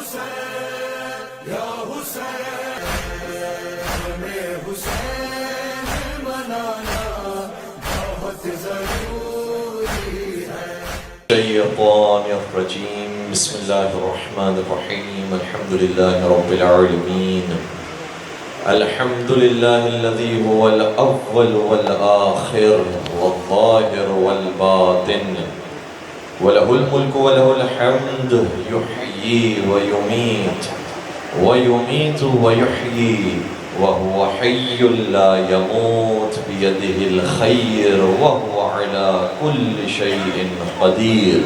حسین یا حسین ہمیں حسین منانا بہت ضروری ہے. الشیطان الرجیم بسم اللہ الرحمن الرحیم الحمد للہ رب العالمین الحمد للہ الذی هو الاول والآخر والظاہر والباطن وله الملك وله الحمد يحيي ويميت ويميت ويحيي وهو حي لا يموت بيده الخير وهو على كل شيء قدير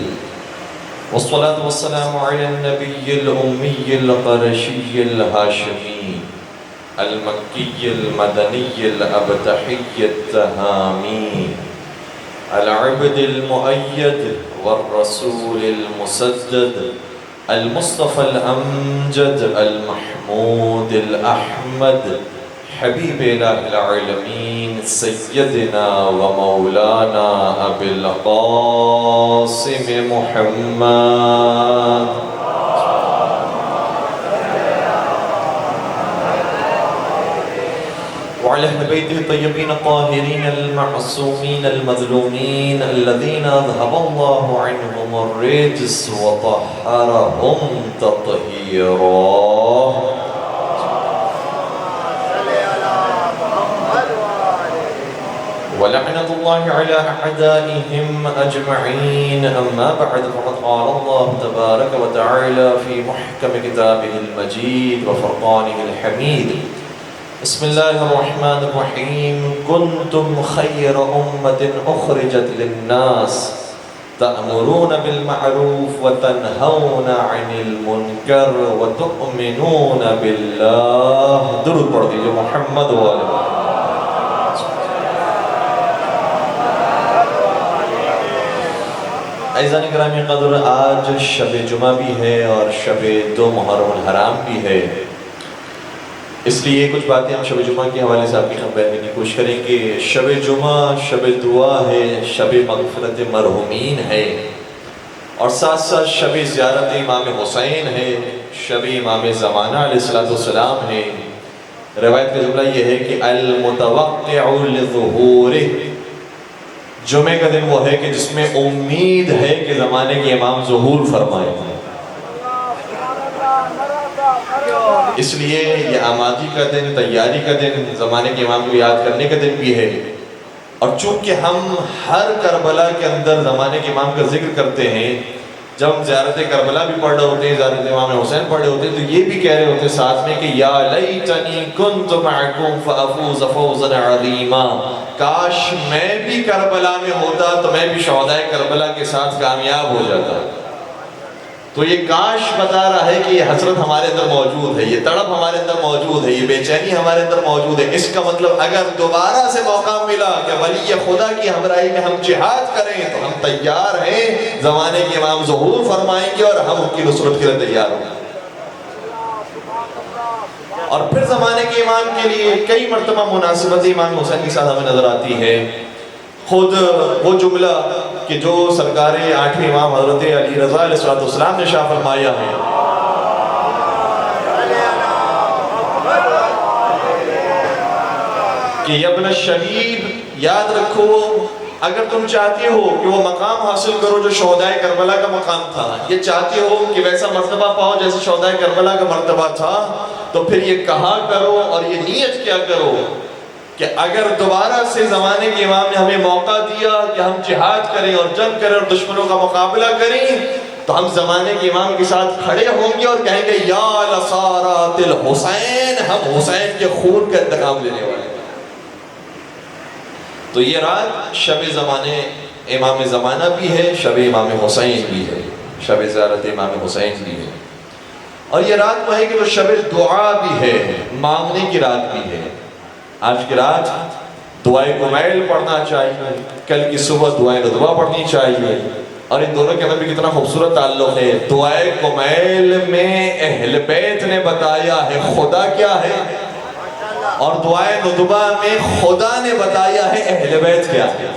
والصلاة والسلام على النبي الأمي القرشي الهاشمي المكي المدني الأبتحي التهامي العبد المؤيد والرسول المسدد المصطفى الأمجد المحمود الأحمد حبيب إله العالمين سيدنا ومولانا أبي القاسم محمد وعلى أهل بيته الطيبين الطاهرين المعصومين المظلومين الذين أذهب الله عنهم الرجس وطهرهم تطهيرا. ولعنة الله على أعدائهم أجمعين. أما بعد فقد قال الله تبارك وتعالى في محكم كتابه المجيد وفرقانه الحميد بسم الله الرحمن الرحيم كنتم خير أمة أخرجت للناس تأمرون بالمعروف وتنهون عن المنكر وتؤمنون بالله. درود پڑھ دیجئے محمد وآلہ. عزیزان گرامی قدر، آج شب جمعہ بھی ہے اور شب 2 محرم الحرام بھی ہے، اس لیے کچھ باتیں ہم شب جمعہ کے حوالے سے آپ کی خدمت میں کوشش کریں گے. شب جمعہ شب دعا ہے، شب مغفرت مرحومین ہے، اور ساتھ ساتھ شب زیارت امام حسین ہے، شب امام زمانہ علیہ السلام ہے. روایت کا جملہ یہ ہے کہ المتوقع لظہورہ، جمعہ کا دن وہ ہے کہ جس میں امید ہے کہ زمانے کے امام ظہور فرمائے. اس لیے یہ آمادی کا دن، تیاری کا دن، زمانے کے امام کو یاد کرنے کا دن بھی ہے. اور چونکہ ہم ہر کربلا کے اندر زمانے کے امام کا ذکر کرتے ہیں، جب ہم زیارت کربلا بھی پڑھ رہے ہوتے ہیں، زیارت امام حسین پڑھ رہے ہوتے ہیں، تو یہ بھی کہہ رہے ہوتے ہیں ساتھ میں کہ یا لیتنی کنت معکم فافوز فوزا عظیما، کاش میں بھی کربلا میں ہوتا تو میں بھی شہداء کربلا کے ساتھ کامیاب ہو جاتا. تو یہ کاش بتا رہا ہے کہ یہ حسرت ہمارے اندر موجود ہے، یہ تڑپ ہمارے اندر موجود ہے، یہ بے چینی ہمارے اندر موجود ہے. اس کا مطلب اگر دوبارہ سے موقع ملا کہ ولی خدا کی ہمراہی میں ہم جہاد کریں تو ہم تیار ہیں، زمانے کے امام ظہور فرمائیں گے اور ہم ان کی نصرت کے لیے تیار ہوں. اور پھر زمانے کے امام کے لیے کئی مرتبہ مناسبت امام حسین کے ساتھ ہمیں نظر آتی ہے. خود وہ جملہ کہ جو سرکار 8ویں امام حضرت علی رضا علیہ السلام نے شاہ فرمایا ہے کہ ابن الشہید، یاد رکھو اگر تم چاہتے ہو کہ وہ مقام حاصل کرو جو شہداء کربلا کا مقام تھا، یہ چاہتے ہو کہ ویسا مرتبہ پاؤ جیسے شہداء کربلا کا مرتبہ تھا، تو پھر یہ کہا کرو اور یہ نیت کیا کرو کہ اگر دوبارہ سے زمانے کے امام نے ہمیں موقع دیا کہ ہم جہاد کریں اور جنگ کریں اور دشمنوں کا مقابلہ کریں، تو ہم زمانے کے امام کے ساتھ کھڑے ہوں گے اور کہیں گے یا لصارات الحسین، ہم حسین کے خون کا انتقام لینے والے ہیں. تو یہ رات شب زمانے امام زمانہ بھی ہے، شب امام حسین بھی ہے، شب زیارت امام حسین بھی ہے. اور یہ رات وہ ہے کہ وہ شب دعا بھی ہے، مانگنے کی رات بھی ہے. آج کی رات دعائے کمیل پڑھنا چاہیے، کل کی صبح دعائے ندوہ پڑھنی چاہیے. اور ان دونوں کے اندر بھی کتنا خوبصورت تعلق ہے. دعائے کمیل میں اہل بیت نے بتایا ہے خدا کیا ہے، اور دعائے ندبہ میں خدا نے بتایا ہے اہل بیت کیا ہے.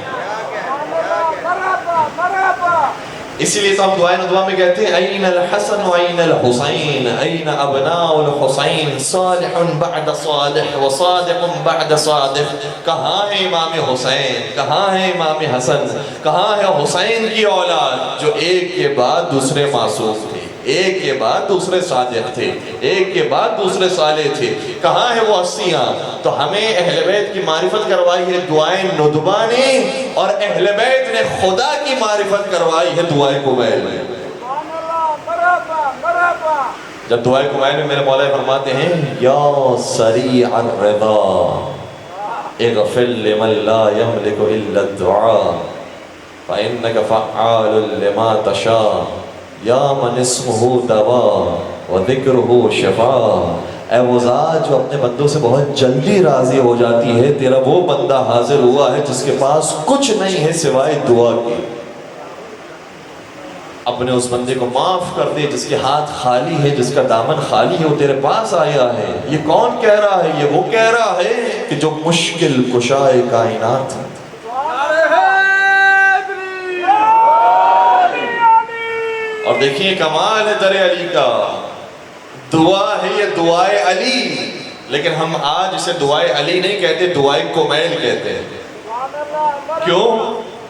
اسی لیے تو ہم دعا میں کہتے ہیں این الحسن و این الحسین این ابناء الحسین صالح بعد صالح و صادق بعد صادق. کہاں ہے امام حسین، کہاں ہے امام حسن، کہاں ہے حسین کی اولاد جو ایک کے بعد دوسرے معصوم تھے، ایک کے بعد دوسرے صادق تھے، ایک کے بعد دوسرے صالح تھے. کہاں ہے وہ ہستیاں؟ تو ہمیں اہل بیت کی معرفت کروائی ہے دعائیں ندبہ نے، اور اہل بیت نے خدا کی معرفت کروائی ہے دعائیں کمیل میں. جب دعائیں کمیل میں میرے مولا فرماتے ہیں یا سریع الرضا اغفر لمن لا يملك الا الدعاء فانك فعال لما تشاء یا من اسمہ دوا و ذکرہ شفا. اے وہ ذات جو اپنے بندوں سے بہت جلدی راضی ہو جاتی ہے، تیرا وہ بندہ حاضر ہوا ہے جس کے پاس کچھ نہیں ہے سوائے دعا کی. اپنے اس بندے کو معاف کر دے جس کے ہاتھ خالی ہے، جس کا دامن خالی ہے، وہ تیرے پاس آیا ہے. یہ کون کہہ رہا ہے؟ یہ وہ کہہ رہا ہے کہ جو مشکل کشائے کائنات ہے. اور دیکھیے کمال ہے در علی کا، دعا ہے یہ دعائے علی، لیکن ہم آج اسے دعائے علی نہیں کہتے، دعائے کمیل کہتے ہیں. کیوں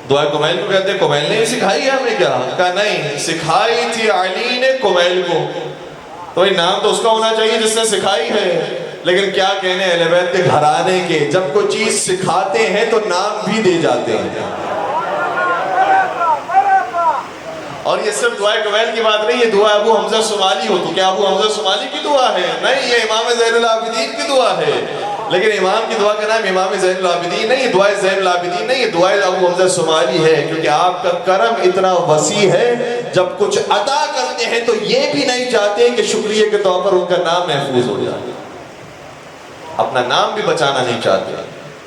دعائے کمیل کو کہتے ہیں؟ کمیل نے سکھائی ہے ہمیں کیا؟ کہا نہیں، سکھائی تھی علی نے کمیل کو، تو یہ نام تو اس کا ہونا چاہیے جس نے سکھائی ہے. لیکن کیا کہنے اہل بیت کے گھرانے کے، جب کوئی چیز سکھاتے ہیں تو نام بھی دے جاتے ہیں. اور یہ صرف دعائے کمیل کی بات نہیں، یہ دعا ابو حمزہ صومالی ہو تو کیا ابو حمزہ صومالی کی دعا ہے؟ نہیں، یہ امام زین العابدین کی دعا ہے. لیکن امام کی دعا کا نام امام زین العابدین نہیں، دعائے زین العابدین نہیں، یہ دعائے ابو حمزہ صومالی ہے. کیونکہ آپ کا کرم اتنا وسیع ہے، جب کچھ عطا کرتے ہیں تو یہ بھی نہیں چاہتے کہ شکریہ کے طور پر ان کا نام محفوظ ہو جائے، اپنا نام بھی بچانا نہیں چاہتے.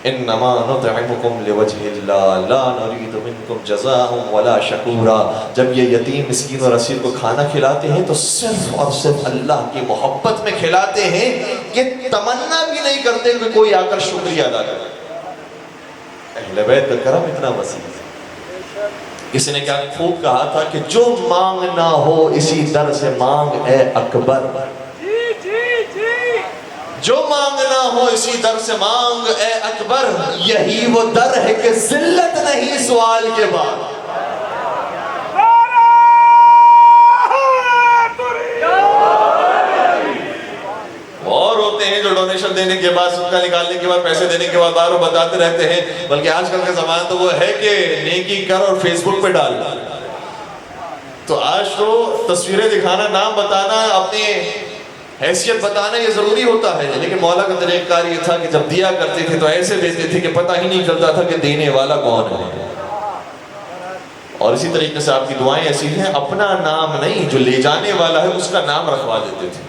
انما نطعمکم لوجہ اللہ لا نرید منکم جزاء ولا شکورا. جب یہ یتیم مسکین اور اسیر کو کھانا کھلاتے ہیں تو صرف اور صرف اللہ کی محبت میں کھلاتے ہیں، یہ تمنا بھی نہیں کرتے کہ کوئی آ کر شکریہ ادا کرے. اہل بیت کا کرم اتنا وسیع ہے. کسی نے کیا خوب کہا تھا کہ جو مانگنا ہو اسی در سے مانگ اے اکبر، جو مانگنا ہو اسی در سے مانگ اے اکبر. یہی وہ در ہے کہ ذلت نہیں سوال کے بعد. اور ہوتے ہیں جو ڈونیشن دینے کے بعد، صدقہ نکالنے کے بعد، پیسے دینے کے بعد بار بار بتاتے رہتے ہیں. بلکہ آج کل کا زمانہ تو وہ ہے کہ نیکی کر اور فیس بک پہ ڈال. تو آج تو تصویریں دکھانا، نام بتانا، اپنی حیثیت بتانا یہ ضروری ہوتا ہے. لیکن مولا کا طریقہ کار یہ تھا کہ جب دیا کرتے تھے تو ایسے دیتے تھے کہ پتہ ہی نہیں چلتا تھا کہ دینے والا کون ہے. اور اسی طریقے سے آپ کی دعائیں ایسی ہیں، اپنا نام نہیں، جو لے جانے والا ہے اس کا نام رکھوا دیتے تھے.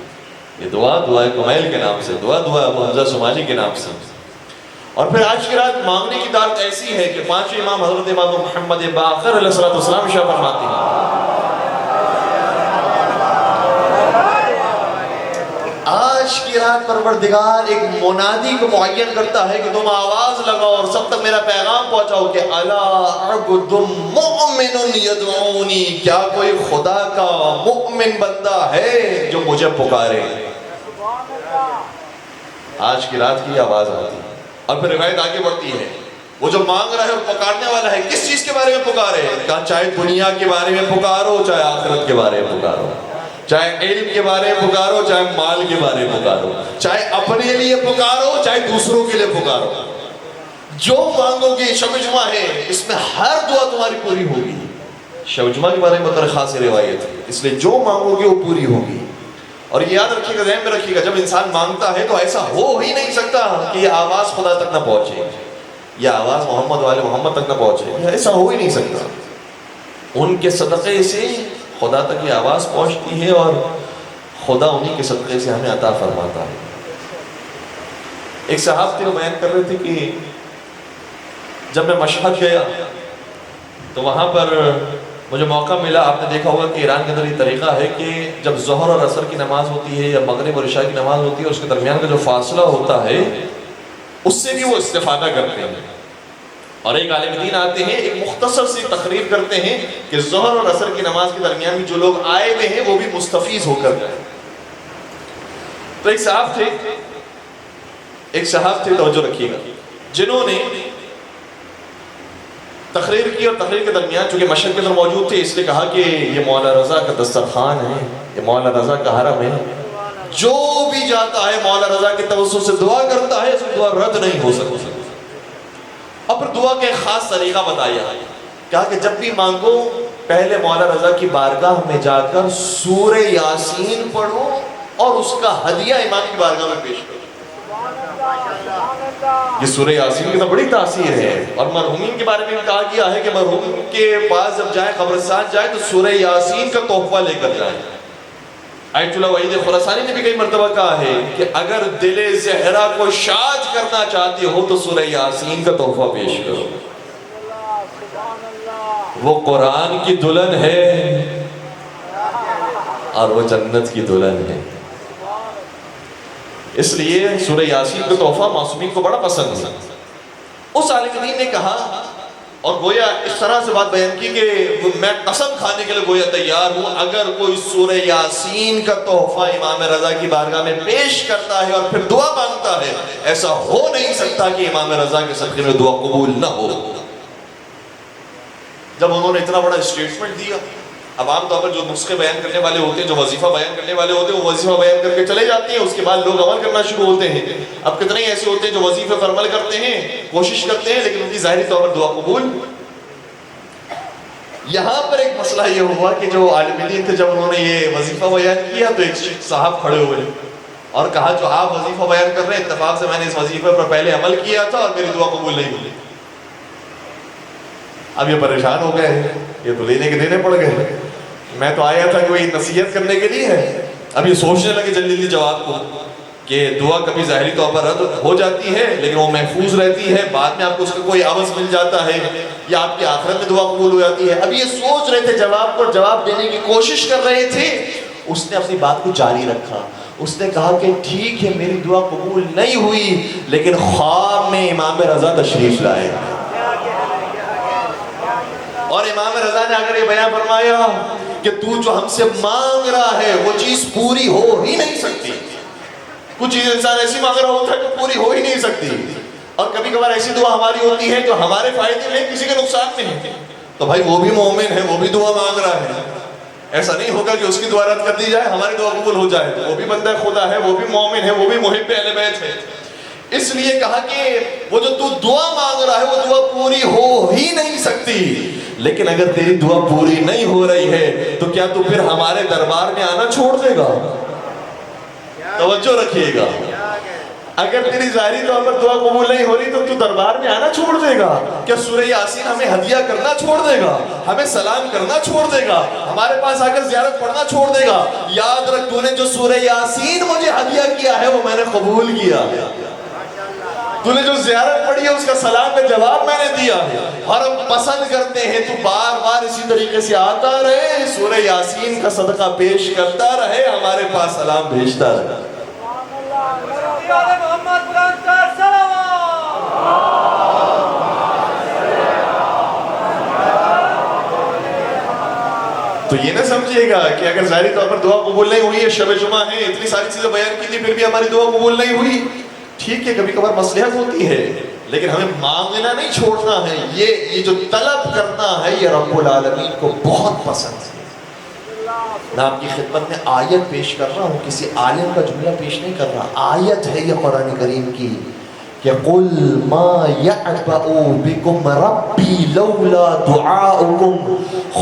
یہ دعا دعائے کمیل کے نام سے، دعا ابو حمزہ صومالی کے نام سے. اور پھر آج کی رات مانگنے کی دعوت ایسی ہے کہ پانچویں امام حضرت امام محمد باقر علیہ السلام شاہ فرماتے ہیں آج کی رات پروردگار ایک منادی کو معین کرتا ہے کہ تم آواز لگاؤ اور سب تک میرا پیغام پہنچاؤ کہ الا عبد مؤمن یدعونی، کیا کوئی خدا کا مؤمن بندہ ہے جو مجھے پکارے. آج کی رات کی آواز آتی ہے. اور پھر روایت آگے بڑھتی ہے، وہ جو مانگ رہا ہے اور پکارنے والا ہے کس چیز کے بارے میں پکارے؟ کہا چاہے دنیا کے بارے میں پکارو، چاہے آخرت کے بارے میں پکارو، چاہے علم کے بارے میں پکارو، چاہے مال کے بارے میں پکارو، چاہے اپنے لیے پکارو، چاہے دوسروں کے لیے پکارو. جو مانگو گے، شب جمعہ ہے، اس میں ہر دعا تمہاری پوری ہوگی. شب جمعہ کے بارے میں بہت خاص روایت ہے، اس لیے جو مانگو گے وہ پوری ہوگی. اور یہ یاد رکھیے گا، ذہن میں رکھیے گا، جب انسان مانگتا ہے تو ایسا ہو ہی نہیں سکتا کہ یہ آواز خدا تک نہ پہنچے، یہ آواز محمد والے محمد تک نہ پہنچے، ایسا ہو ہی نہیں سکتا. ان کے صدقے سے خدا تک یہ آواز پہنچتی ہے اور خدا انہی کے صدقے سے ہمیں عطا فرماتا ہے. ایک صحابہ تھے، وہ بیان کر رہے تھے کہ جب میں مشہد گیا تو وہاں پر مجھے موقع ملا. آپ نے دیکھا ہوگا کہ ایران کے اندر یہ طریقہ ہے کہ جب ظہر اور عصر کی نماز ہوتی ہے یا مغرب اور عشاء کی نماز ہوتی ہے، اس کے درمیان کا جو فاصلہ ہوتا ہے اس سے بھی وہ استفادہ کرتے ہیں. اور ایک عالم دین آتے ہیں، ایک مختصر سی تقریر کرتے ہیں کہ ظہر اور عصر کی نماز کے درمیان بھی جو لوگ آئے ہوئے ہیں وہ بھی مستفیض ہو کر گئے۔ تو ایک صاحب تھے، توجہ رکھیے گا، جنہوں نے تقریر کی، اور تقریر کے درمیان چونکہ مشرق کے اندر موجود تھے اس لیے کہا کہ یہ مولا رضا کا دسترخوان ہے، یہ مولا رضا کا حرم ہے، جو بھی جاتا ہے مولا رضا کے توسط سے دعا کرتا ہے اس کی دعا رد نہیں ہو سکتی۔ اور پھر دعا کا ایک خاص طریقہ بتایا، کہا کہ جب بھی مانگو پہلے مولا رضا کی بارگاہ میں جا کر سورہ یاسین پڑھو اور اس کا ہدیہ امام کی بارگاہ میں پیش کرو۔ یہ سورہ یاسین کی تو بڑی تاثیر ہے، اور مرحومین کے بارے میں بھی کہا گیا ہے کہ مرحوم کے پاس جب جائے، قبرستان جائے تو سورہ یاسین کا تحفہ لے کر جائے۔ آیت اللہ وحید خراسانی نے بھی کئی مرتبہ کہا ہے کہ اگر دل زہرا کو شاد کرنا چاہتے ہو تو سورہ یاسین کا تحفہ پیش کرو، وہ قرآن کی دلہن ہے اور وہ جنت کی دلہن ہے۔ اس لیے سورہ یاسین کا تحفہ معصومین کو بڑا پسند ہے۔ اس عالم دین نے کہا، اور گویا اس طرح سے بات بیان کی کہ میں قسم کھانے کے لیے گویا تیار ہوں، اگر کوئی سورہ یاسین کا تحفہ امام رضا کی بارگاہ میں پیش کرتا ہے اور پھر دعا مانگتا ہے، ایسا ہو نہیں سکتا کہ امام رضا کے صدقے میں دعا قبول نہ ہو۔ جب انہوں نے اتنا بڑا اسٹیٹمنٹ دیا، اب عام طور پر جو نسخے بیان کرنے والے ہوتے ہیں، جو وظیفہ بیان کرنے والے ہوتے ہیں، وہ وظیفہ بیان کر کے چلے جاتے ہیں، اس کے بعد لوگ عمل کرنا شروع ہوتے ہیں۔ اب کتنے ہی ایسے ہوتے ہیں جو وظیفے پر عمل کرتے ہیں، کوشش کرتے ہیں، لیکن ان کی ظاہری طور پر دعا قبول۔ یہاں پر ایک مسئلہ یہ ہوا کہ جو عالم دین تھے، جب انہوں نے یہ وظیفہ بیان کیا تو ایک صاحب کھڑے ہوئے اور کہا جو آپ وظیفہ بیان کر رہے ہیں، اتفاق سے میں نے اس وظیفے پر پہلے عمل کیا تھا اور میری دعا قبول نہیں ہوئی۔ اب یہ پریشان ہو گئے، یہ تو لینے کے دینے پڑ گئے، میں تو آیا تھا کہ وہ نصیحت کرنے کے لیے ہے۔ اب یہ سوچنے لگے جلدی جلدی جواب کو کہ دعا کبھی ظاہری طور پر رد ہو جاتی ہے لیکن وہ محفوظ رہتی ہے، بعد میں آپ کو اس کا کوئی عوض مل جاتا ہے یا آپ کی آخرت میں دعا قبول ہو جاتی ہے۔ اب یہ سوچ رہے تھے جواب کو، جواب دینے کی کوشش کر رہے تھے، اس نے اپنی بات کو جاری رکھا۔ اس نے کہا کہ ٹھیک ہے میری دعا قبول نہیں ہوئی، لیکن خواب میں امام رضا تشریف لائے اور امام رضا نے اگر یہ بیان فرمایا کہ تو جو ہم سے مانگ رہا ہے وہ چیز پوری ہو ہی نہیں سکتی۔ کچھ چیز انسان ایسی مانگ رہا ہوتا ہے کہ پوری ہو ہی نہیں سکتی، اور کبھی کبھار ایسی دعا ہماری ہوتی ہے جو ہمارے فائدے میں کسی کے نقصان میں ہے، تو بھائی وہ بھی مومن ہے، وہ بھی دعا مانگ رہا ہے، ایسا نہیں ہوگا کہ اس کی دعا رد کر دی جائے ہماری دعا قبول ہو جائے۔ وہ بھی بندہ خدا ہے، وہ بھی مومن ہے، وہ بھی محب اہل بیت ہے۔ اس لیے کہا کہ وہ جو تو دعا مانگ رہا ہے وہ دعا پوری ہو ہی نہیں سکتی، لیکن اگر تیری دعا پوری نہیں ہو رہی ہے تو کیا تو پھر ہمارے دربار میں آنا چھوڑ دے گا؟ توجہ رکھیے گا، اگر تیری ظاہری طور پر دعا قبول نہیں ہو رہی تو تو دربار میں آنا چھوڑ دے گا؟ کیا سورہ یاسین ہمیں ہدیہ کرنا چھوڑ دے گا؟ ہمیں سلام کرنا چھوڑ دے گا؟ ہمارے پاس آ کر زیارت پڑھنا چھوڑ دے گا؟ یاد رکھ، تو نے جو سورہ یاسین مجھے ہدیہ کیا ہے وہ میں نے قبول کیا ہے، تو نے جو زیارت پڑھی ہے اس کا سلام کا جواب میں نے دیا ہے، اور ہم پسند کرتے ہیں تو بار بار اسی طریقے سے آتا رہے، سورہ یاسین کا صدقہ پیش کرتا رہے، ہمارے پاس سلام بھیجتا رہے۔ تو یہ نہ سمجھیے گا کہ اگر ظاہری طور پر دعا قبول نہیں ہوئی ہے، شب جمعہ ہے، اتنی ساری چیزیں بیان کی تھی پھر بھی ہماری دعا قبول نہیں ہوئی، ٹھیک ہے کبھی کبھار مصلحت ہوتی ہے، لیکن ہمیں مانگنا نہیں چھوڑنا ہے۔ یہ جو طلب کرنا ہے یہ رب العالمین کو بہت پسند ہے۔ میں آپ کی خدمت میں آیت پیش کر رہا ہوں، کسی عالم کا جملہ پیش نہیں کر رہا، آیت ہے یہ قرآن کریم کی کہ قُلْ مَا يَعْبَأُ بِكُمْ رَبِّي لَوْلَا دُعَاؤُكُمْ،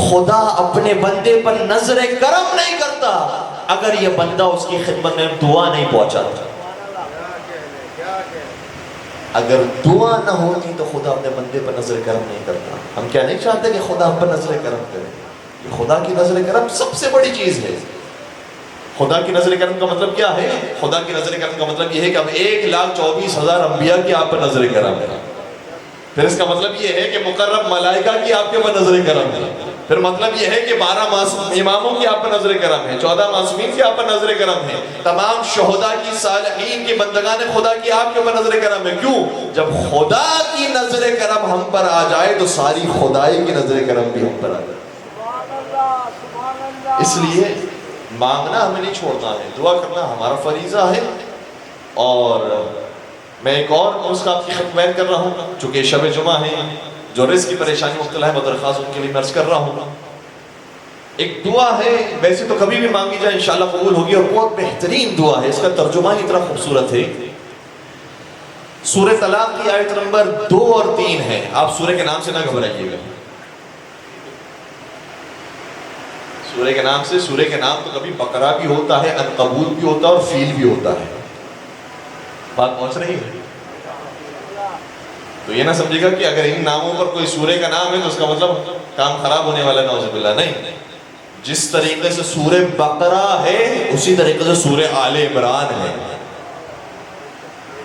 خدا اپنے بندے پر نظر کرم نہیں کرتا اگر یہ بندہ اس کی خدمت میں دعا نہیں پہنچاتا۔ اگر دعا نہ ہوتی تو خدا اپنے بندے پر نظر کرم نہیں کرتا۔ ہم کیا نہیں چاہتے کہ خدا ہم پر نظر کرم کرے؟ خدا کی نظر کرم سب سے بڑی چیز ہے۔ خدا کی نظر کرم کا مطلب کیا ہے؟ خدا کی نظر کرم کا مطلب یہ ہے کہ اب 1,24,000 انبیاء کی آپ پر نظر کرم ہے، پھر اس کا مطلب یہ ہے کہ مقرب ملائکہ کی آپ کے اوپر نظر کرم ہے، پھر مطلب یہ ہے کہ 12 اماموں کی آپ پر نظر کرم ہے، 14 معصومین کی آپ پر نظر کرم ہے، تمام شہداء کی، صالحین کی، بندگان خدا کی آپ کے اوپر نظر کرم ہے. کیوں؟ جب خدا کی نظر کرم ہم پر آ جائے تو ساری خدائی کی نظر کرم بھی ہم پر آ جائے. اس لیے مانگنا ہمیں نہیں چھوڑنا ہے، دعا کرنا ہمارا فریضہ ہے. اور میں ایک اور نسخہ آپ کی خدمت کر رہا ہوں، چونکہ شب جمعہ ہے، جو رزق کی پریشانی مبتلا ہے بدرخواست ان کے لیے میں عرض کر رہا ہوں. ایک دعا ہے، ویسے تو کبھی بھی مانگی جائے انشاءاللہ قبول ہوگی، اور بہت بہترین دعا ہے. اس کا ترجمہ ہی اتنا خوبصورت ہے. سورہ طلاق کی آیت نمبر 2 اور 3 ہے. آپ سورہ کے نام سے نہ گھبرائیے گا. سورہ کے نام سے، سورہ کے نام تو کبھی بقرہ بھی ہوتا ہے، عنکبوت بھی ہوتا ہے، اور فیل بھی ہوتا ہے. بات پہنچ رہی ہے؟ تو یہ نہ سمجھے گا کہ اگر ان ناموں پر کوئی سورہ کا نام ہے تو اس کا مطلب کام خراب ہونے والا، نعوذ باللہ. نہیں، جس طریقے سے سورہ بقرہ ہے اسی طریقے سے سورہ آل عمران ہے.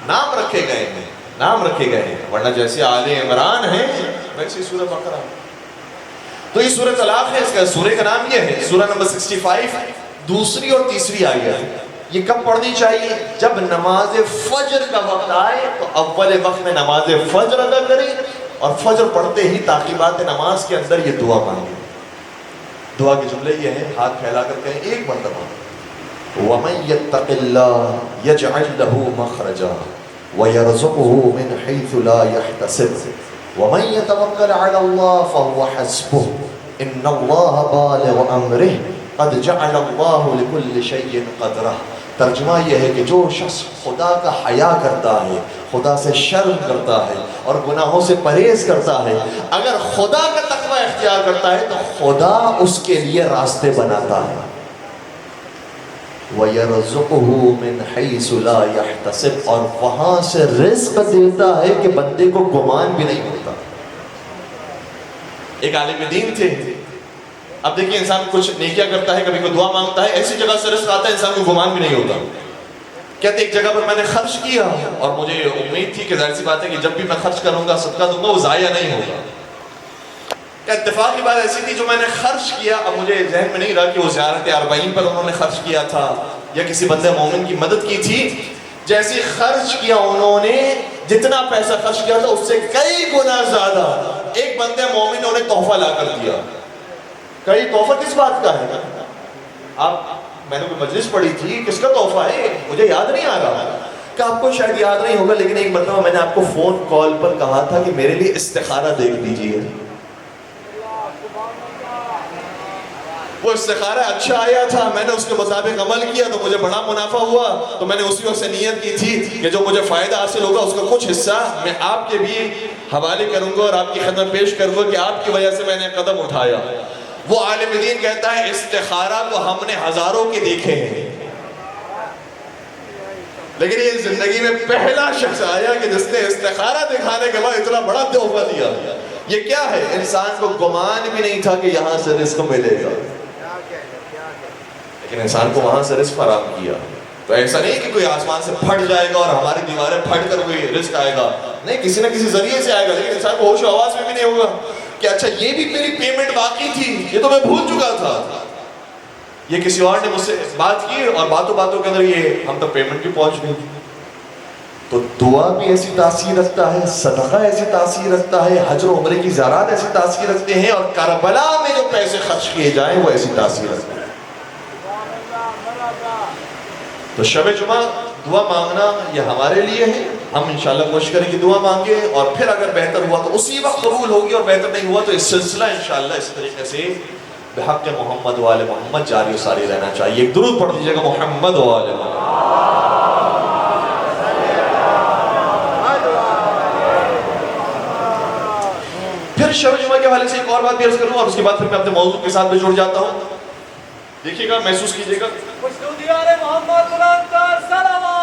نام رکھے گئے ہیں، نام رکھے گئے ہیں، ورنہ جیسے آل عمران ہے ویسے سورہ بقرہ. تو یہ سورہ طلاق ہے، اس کا سورہ کا نام یہ ہے. سورہ نمبر 65 دوسری اور تیسری آیت. یہ کب پڑھنی چاہیے؟ جب نماز فجر کا وقت آئے تو اول وقت میں نماز فجر ادا کریں، اور فجر پڑھتے ہی تعقیبات نماز کے اندر یہ دعا مانگیں. دعا کے جملے یہ ہیں، ہاتھ پھیلا کر کہیں ایک مرتبہ: وَمَن يَتَّقِ اللَّهَ يَجْعَلْ لَهُ مَخْرَجًا وَيَرْزُقْهُ مِنْ حَيْثُ لَا يَحْتَسِبُ وَمَن يَتَوَكَّلْ عَلَى اللَّهِ فَهُوَ حَسْبُهُ إِنَّ اللَّهَ بَالِغُ أَمْرِهِ قَدْ جَعَلَ اللَّهُ لِكُلِّ شَيْءٍ قَدْرًا. ترجمہ یہ ہے کہ جو شخص خدا کا حیا کرتا ہے، خدا سے شرم کرتا ہے اور گناہوں سے پرہیز کرتا ہے، اگر خدا کا تقوی اختیار کرتا ہے تو خدا اس کے لیے راستے بناتا ہے. وَيَرْزُقُهُ مِنْ حَيْثُ لَا يَحْتَسِبُ، اور وہاں سے رزق دیتا ہے کہ بندے کو گمان بھی نہیں ہوتا. ایک عالم دین تھے. اب دیکھیں، انسان کچھ نیکیاں کرتا ہے، کبھی کوئی دعا مانگتا ہے، ایسی جگہ سے رزق آتا ہے انسان کو گمان بھی نہیں ہوتا. کہتے ایک جگہ پر میں نے خرچ کیا اور مجھے امید تھی کہ ظاہر سی بات ہے کہ جب بھی میں خرچ کروں گا، صدقہ دوں گا، وہ ضائع نہیں ہوگا. کہ اتفاق کی بات ایسی تھی، جو میں نے خرچ کیا، اب مجھے ذہن میں نہیں رہا کہ وہ زیارت 40 پر انہوں نے خرچ کیا تھا یا کسی بندے مومن کی مدد کی تھی. جیسے خرچ کیا انہوں نے، جتنا پیسہ خرچ کیا تھا اس سے کئی گنا زیادہ ایک بندے مومن نے انہیں تحفہ لا کر دیا. کئی تحفہ کس بات کا ہے؟ میں نے کوئی مجلس پڑھی تھی، کس کا تحفہ ہے مجھے یاد نہیں آ رہا. کہ آپ کو شاید یاد نہیں ہوگا، لیکن ایک مرتبہ میں نے آپ کو فون کال پر کہا تھا کہ میرے لیے استخارہ دیکھ دیجیے. وہ استخارہ اچھا آیا تھا، میں نے اس کے مطابق عمل کیا تو مجھے بڑا منافع ہوا. تو میں نے اسی وقت سے نیت کی تھی کہ جو مجھے فائدہ حاصل ہوگا اس کا کچھ حصہ میں آپ کے بھی حوالے کروں گا اور آپ کی خدمت پیش کروں گا کہ آپ کی وجہ سے میں نے قدم اٹھایا. وہ عالم دین کہتا ہے استخارہ کو ہم نے ہزاروں کے دیکھے ہیں، لیکن یہ زندگی میں پہلا شخص آیا کہ جس نے استخارہ دکھانے کے بعد اتنا بڑا تحفہ دیا. یہ کیا ہے؟ انسان کو گمان بھی نہیں تھا کہ یہاں سے رزق ملے گا، لیکن انسان کو وہاں سے رزق فراہم کیا. تو ایسا نہیں کہ کوئی آسمان سے پھٹ جائے گا اور ہماری دیواریں پھٹ کر کوئی رزق آئے گا، نہیں، کسی نہ کسی ذریعے سے آئے گا. لیکن انسان کو ہوش و حواس میں بھی نہیں ہوگا کہ اچھا یہ بھی میری پیمنٹ باقی تھی، یہ تو میں بھول چکا تھا. یہ کسی اور نے مجھ سے بات کی اور باتوں باتوں کے اندر یہ ہم تک پیمنٹ بھی پہنچ گئی. تو دعا بھی ایسی تاثیر رکھتا ہے، صدقہ ایسی تاثیر رکھتا ہے، حج و عمرے کی زیارات ایسی تاثیر رکھتے ہیں، اور کربلا میں جو پیسے خرچ کیے جائیں وہ ایسی تاثیر رکھتے ہیں. تو شب جمعہ دعا مانگنا یہ ہمارے لیے ہے. ہم انشاءاللہ کوشش کریں کہ دعا مانگیں، اور پھر اگر بہتر ہوا تو اسی وقت قبول ہوگی، اور بہتر نہیں ہوا تو اس سلسلہ انشاءاللہ اس طریقے سے بحق محمد و آل محمد جاری و ساری رہنا چاہیے. ایک درود پڑھ دیجیے گا، محمد و آل محمد. پھر شب جمعہ کے حوالے سے ایک اور بات بھی عرض کروں اور اس کے بعد پھر میں اپنے موضوع کے ساتھ بھی جڑ جاتا ہوں. دیکھیے گا، محسوس کیجیے گا. محمد بلند کر صلوات.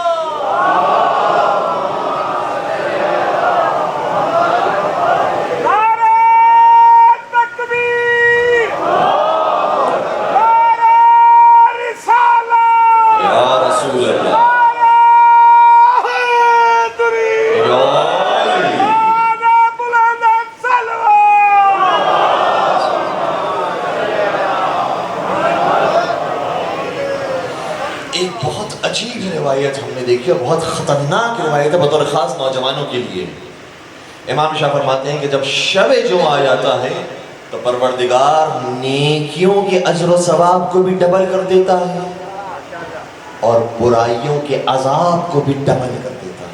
ایک بہت عجیب روایت ہم نے دیکھی اور بہت خطرناک روایت ہے بطور خاص نوجوانوں کے لیے. امام شاہ فرماتے ہیں کہ جب شب جمعہ آ جاتا ہے تو پروردگار نیکیوں کے اجر و ثواب کو بھی ڈبل کر دیتا ہے اور برائیوں کے عذاب کو بھی ڈبل کر دیتا ہے.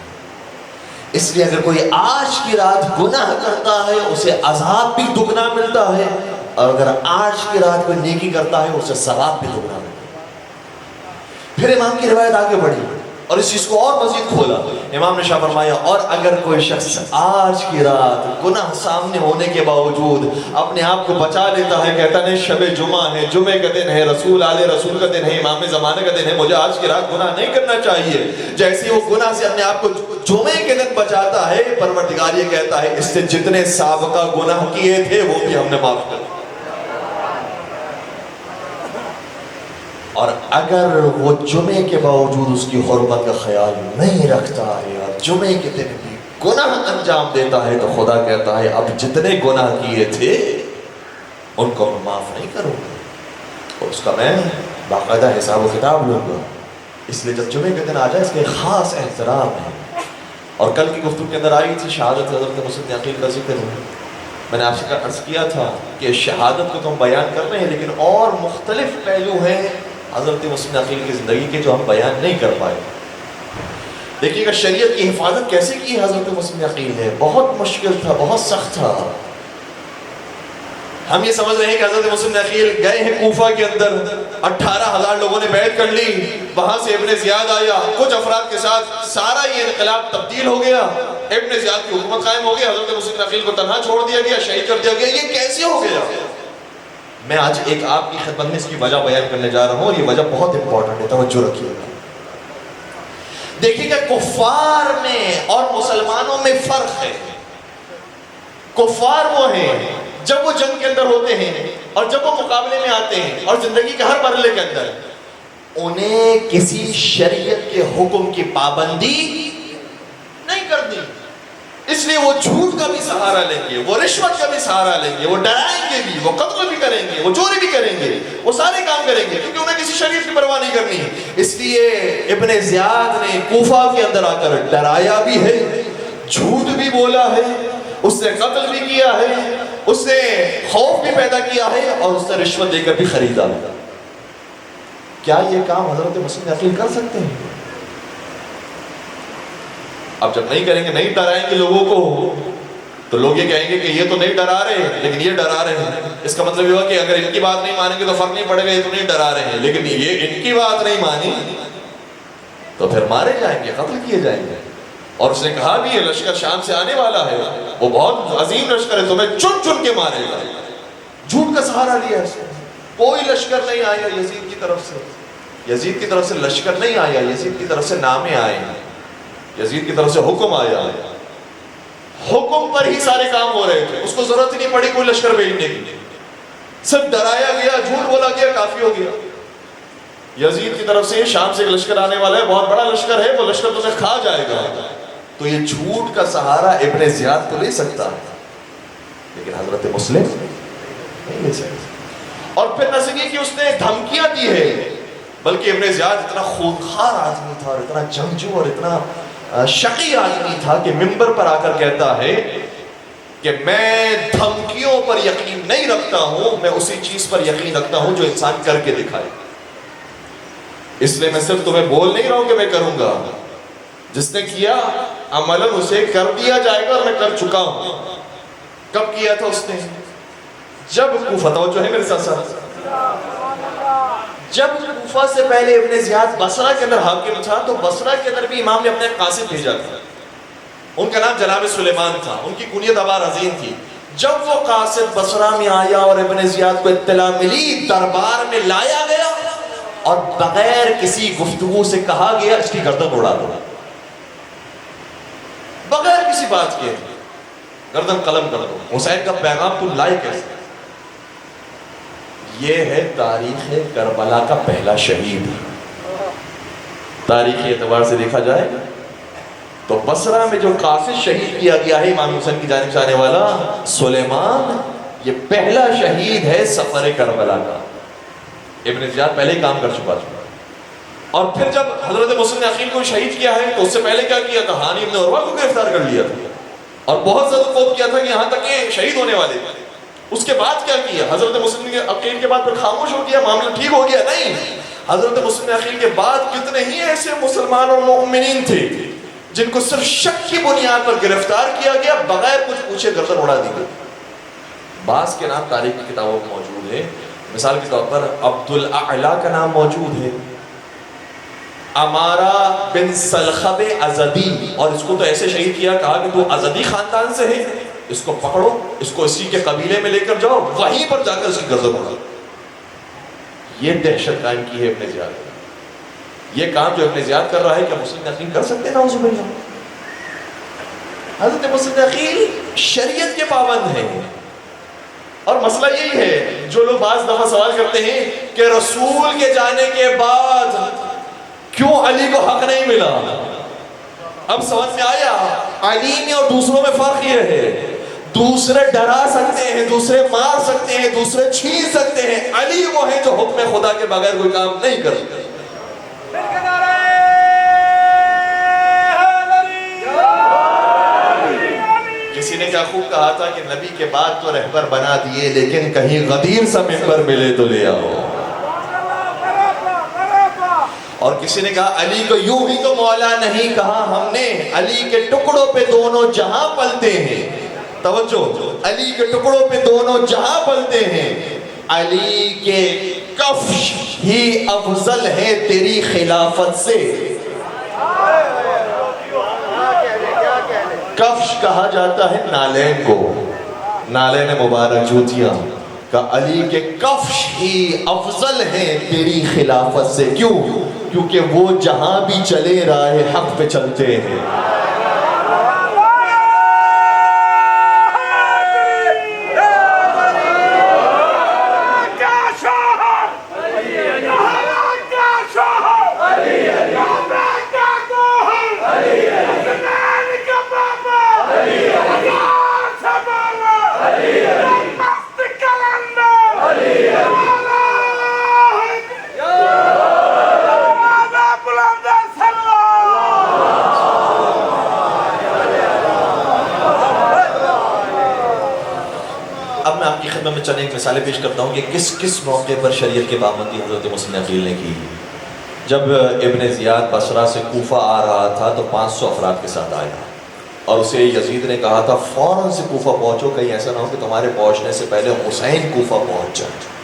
اس لیے اگر کوئی آج کی رات گناہ کرتا ہے اسے عذاب بھی دگنا ملتا ہے، اور اگر آج کی رات کوئی نیکی کرتا ہے اسے ثواب بھی دگنا ملتا ہے. پھر امام کی روایت آگے بڑھی اور اس چیز کو اور مزید کھولا. امام نے شاہ فرمایا اور اگر کوئی شخص آج کی رات گناہ سامنے ہونے کے باوجود اپنے آپ کو بچا لیتا ہے، کہتا ہے شب جمعہ ہے، جمعے کا دن ہے، رسول آل رسول کا دن ہے، امام زمانے کا دن ہے، مجھے آج کی رات گناہ نہیں کرنا چاہیے، جیسے وہ گناہ سے اپنے آپ کو جمعے کے دن بچاتا ہے، پروردگار یہ کہتا ہے اس سے جتنے سابقہ گناہ کیے تھے وہ بھی ہم نے معاف کر دیا. اور اگر وہ جمعے کے باوجود اس کی حرمت کا خیال نہیں رکھتا ہے اور جمعے کے دن بھی گناہ انجام دیتا ہے تو خدا کہتا ہے اب جتنے گناہ کیے تھے ان کو میں معاف نہیں کروں گا، اور اس کا میں باقاعدہ حساب و کتاب لوں گا. اس لیے جب جمعے کے دن آ جائے اس کے خاص احترام ہے. اور کل کی گفتگو کے اندر آئی تھی شہادت حضرت مسلم عقیل کا ذکر. میں نے آپ سے عرض کیا تھا کہ شہادت کو تو ہم بیان کر رہے ہیں لیکن اور مختلف پہلو ہیں حضرت مسلم عقیل کی زندگی کے جو ہم بیان نہیں کر پائے. دیکھیے گا شریعت کی حفاظت کیسے کی حضرت مسلم عقیل نے. بہت مشکل تھا، بہت سخت تھا. ہم یہ سمجھ رہے ہیں کہ حضرت مسلم عقیل گئے ہیں کوفہ کے اندر، 18,000 لوگوں نے بیعت کر لی، وہاں سے ابن زیاد آیا، کچھ افراد کے ساتھ سارا یہ انقلاب تبدیل ہو گیا، ابن زیاد کی حکومت قائم ہو گئی، حضرت مسلم عقیل کو تنہا چھوڑ دیا گیا، شہید کر دیا گیا. یہ کیسے ہو گیا؟ میں آج ایک آپ کی خدمت میں اس کی وجہ بیان کرنے جا رہا ہوں اور یہ وجہ بہت امپورٹنٹ ہے، توجہ رکھیے گا. دیکھیے کہ کفار میں اور مسلمانوں میں فرق ہے. کفار وہ ہیں جب وہ جنگ کے اندر ہوتے ہیں اور جب وہ مقابلے میں آتے ہیں اور زندگی کے ہر مرحلے کے اندر انہیں کسی شریعت کے حکم کی پابندی نہیں کرنی. اس لیے وہ جھوٹ کا بھی سہارا لیں گے، وہ رشوت کا بھی سہارا لیں گے، وہ ڈرائیں گے بھی، وہ قتل بھی کریں گے، وہ چوری بھی کریں گے، وہ سارے کام کریں گے کیونکہ انہیں کسی شریعت کی پرواہ نہیں کرنی. اس لیے ابن زیاد نے کوفہ کے اندر آ کر ڈرایا بھی ہے، جھوٹ بھی بولا ہے، اس نے قتل بھی کیا ہے، اس نے خوف بھی پیدا کیا ہے اور اس نے رشوت دے کر بھی خریدا. کیا یہ کام حضرت مسلم عقیل کر سکتے ہیں؟ اب جب نہیں کریں گے، نہیں ڈرائیں گے لوگوں کو تو لوگ یہ کہیں گے کہ یہ تو نہیں ڈرا رہے لیکن یہ ڈرا رہے ہیں. اس کا مطلب یہ ہوا کہ اگر ان کی بات نہیں مانیں گے تو فرق نہیں پڑے گا، یہ تو نہیں ڈرا رہے ہیں، لیکن یہ ان کی بات نہیں مانی تو پھر مارے جائیں گے، قتل کیے جائیں گے. اور اس نے کہا بھی یہ لشکر شام سے آنے والا ہے، وہ بہت عظیم لشکر ہے، تمہیں چن چن کے مارے گا. جھوٹ کا سہارا لیا ہے. کوئی لشکر نہیں آیا یزید کی طرف سے، یزید کی طرف سے لشکر نہیں آیا، یزید کی طرف سے نامے آئے ہیں، یزید کی طرف سے حکم آیا ہے. حکم پر ہی سارے کام ہو رہے تھے، اس کو ضرورت ہی نہیں پڑی کوئی لشکر بھیجنے کی، صرف ڈرایا گیا، جھوٹ بولا گیا، کافی ہو گیا. یزید کی طرف سے شام سے ایک لشکر آنے والا ہے، بہت بڑا لشکر ہے، وہ لشکر تمہیں کھا جائے گا. تو یہ جھوٹ کا سہارا ابن زیاد تو لے سکتا ہے لیکن حضرت مسلم نہیں لے سکتا. اور پھر نہ سکی کہ اس نے دھمکیاں دی ہے، بلکہ ابن زیاد اتنا خونخوار آدمی تھا اور اتنا جنگجو اور اتنا شقی آدمی تھا کہ منبر پر آ کر کہتا ہے کہ میں دھمکیوں پر یقین نہیں رکھتا ہوں، میں اسی چیز پر یقین رکھتا ہوں جو انسان کر کے دکھائے. اس لیے میں صرف تمہیں بول نہیں رہا ہوں کہ میں کروں گا، جس نے کیا عملاً اسے کر دیا جائے گا اور میں کر چکا ہوں. کب کیا تھا اس نے؟ جب کوفہ، توجہ ہے میرے ساتھ ساتھ، جب کوفہ سے پہلے ابن زیاد بصرہ کے اندر حاکم تھا تو بصرہ کے اندر بھی امام نے اپنے قاصد بھیجا تھا. ان کا نام جناب سلیمان تھا، ان کی کنیت ابا رزین تھی. جب وہ قاصد بصرہ میں آیا اور ابن زیاد کو اطلاع ملی، دربار میں لایا گیا اور بغیر کسی گفتگو سے کہا گیا اس کی گردن اڑا دو. بغیر کسی بات کے گردن قلم کر دو. حسین کا پیغام تو لائے کیسے؟ یہ ہے تاریخ کربلا کا پہلا شہید. تاریخی اعتبار سے دیکھا جائے تو بصرہ میں جو قاصد شہید کیا گیا ہے امام حسین کی جانب سے آنے والا سلیمان، یہ پہلا شہید ہے سفر کربلا کا. ابن زیاد پہلے ہی کام کر چکا تھا. اور پھر جب حضرت مسلم عقیل کو شہید کیا ہے تو اس سے پہلے کیا کیا تھا؟ ہانی ابن عروہ کو گرفتار کر لیا تھا اور بہت زیادہ خوف کیا تھا کہ یہاں تک کہ شہید ہونے والے تھے. اس کے بعد کیا کیا؟ حضرت مسلم عقیل کے بعد پھر خاموش ہو گیا، معاملہ ٹھیک ہو گیا؟ نہیں. حضرت مسلم عقیل کے بعد کتنے ہی ایسے مسلمان اور مومنین تھے جن کو صرف شک کی بنیاد پر گرفتار کیا گیا، بغیر کچھ پوچھے گردن اڑا دی گئی. بعض کے نام تاریخ کی کتابوں میں موجود ہے. مثال کے طور پر عبد الاعلی کا نام موجود ہے، امارہ بن سلخب ازدی، اور اس کو تو ایسے شہید کیا، کہا کہ تو ازدی خاندان سے ہے، اس کو پکڑو، اس کو اسی کے قبیلے میں لے کر جاؤ، وہیں پر جا کر اس کی گردن اڑاؤ. یہ دہشت قائم کی ہے ابن زیاد. یہ کام جو ابن زیاد کر رہا ہے کیا مسلم عقیل کر سکتے ہیں؟ نعوذ باللہ. حضرت مسلم عقیل شریعت کے پابند ہیں. اور مسئلہ یہی ہے جو لوگ بعض دفعہ سوال کرتے ہیں کہ رسول کے جانے کے بعد کیوں علی کو حق نہیں ملا. اب سمجھ میں آیا علی میں اور دوسروں میں فرق یہ ہے، دوسرے ڈرا سکتے ہیں، دوسرے مار سکتے ہیں، دوسرے چھین سکتے ہیں، علی وہ ہیں جو حکم خدا کے بغیر کوئی کام نہیں کر سکتے. کسی نے کیا خوب کہا تھا کہ نبی کے بعد تو رہبر بنا دیے، لیکن کہیں غدیر سا ممبر ملے تو لے آؤ. اور کسی نے کہا علی کو یوں ہی تو مولا نہیں کہا ہم نے، علی کے ٹکڑوں پہ دونوں جہاں پلتے ہیں. توجہ، علی کے ٹکڑوں پہ دونوں جہاں پلتے ہیں، علی کے کفش ہی افضل ہے تیری خلافت سے. کفش کہا جاتا ہے نالین کو، نالین مبارک جوتیاں، کہ علی کے کفش ہی افضل ہیں تیری خلافت سے. کیوں؟ کیونکہ وہ جہاں بھی چلے راہ حق پہ چلتے ہیں. میں چند ایک مثالیں پیش کرتا ہوں کہ کس کس موقع پر شریعت کے پابندی حضرت مسلم عقیل نے کی. جب ابن زیاد بصرہ سے کوفہ آ رہا تھا تو 500 افراد کے ساتھ آیا اور اسے یزید نے کہا تھا فوراً سے کوفہ پہنچو، کہیں ایسا نہ ہو کہ تمہارے پہنچنے سے پہلے حسین کوفہ پہنچ جائے.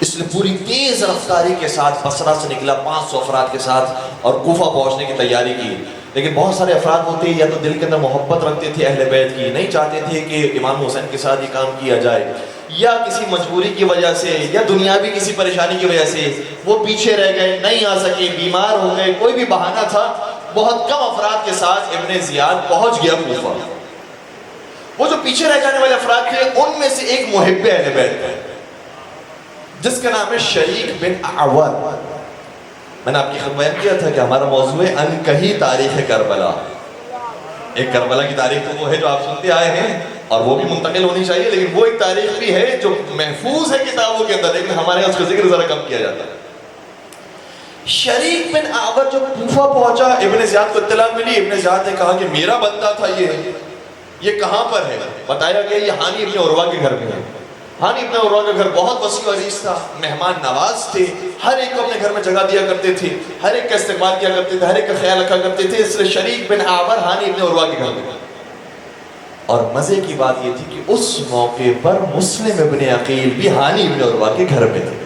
اس نے پوری تیز رفتاری کے ساتھ بصرہ سے نکلا 500 افراد کے ساتھ اور کوفہ پہنچنے کی تیاری کی. لیکن بہت سارے افراد ہوتے یا تو دل کے اندر محبت رکھتے تھے اہل بیت کی، نہیں چاہتے تھے کہ امام حسین کے ساتھ یہ کام کیا جائے، یا کسی مجبوری کی وجہ سے یا دنیاوی کسی پریشانی کی وجہ سے وہ پیچھے رہ گئے، نہیں آ سکے، بیمار ہو گئے، کوئی بھی بہانہ تھا. بہت کم افراد کے ساتھ ابن زیاد پہنچ گیا کوفہ. وہ جو پیچھے رہ جانے والے افراد تھے ان میں سے ایک محب اہل بیت ہے جس کا نام ہے شریک بن اعور. میں نے آپ کی خدمت بیان کیا تھا کہ ہمارا موضوع ہے انکہی تاریخ کربلا. ایک کربلا کی تاریخ تو وہ ہے جو آپ سنتے آئے ہیں اور وہ بھی منتقل ہونی چاہیے، لیکن وہ ایک تاریخ بھی ہے جو محفوظ ہے کتابوں کے اندر، لیکن ہمارے یہاں اس کا ذکر ذرا کم کیا جاتا ہے. شریک بن اعور جو کوفہ پہنچا، ابن زیاد کو اطلاع ملی. ابن زیاد نے کہا کہ میرا بندہ تھا یہ کہاں پر ہے؟ بتایا گیا یہ ہانی ابن عروہ کے گھر میں ہے. ہانی ابن عروہ کا گھر بہت وسیع و عریض تھا، مہمان نواز تھے، ہر ایک کو اپنے گھر میں جگہ دیا کرتے تھے، ہر ایک کا استقبال کیا کرتے تھے، ہر ایک کا خیال رکھا کرتے تھے. اس لیے شریک بن اعور ہانی ابن عروہ کے گھر میں. اور مزے کی بات یہ تھی کہ اس موقع پر مسلم ابن عقیل بھی ہانی ابن عروہ کے گھر میں تھے.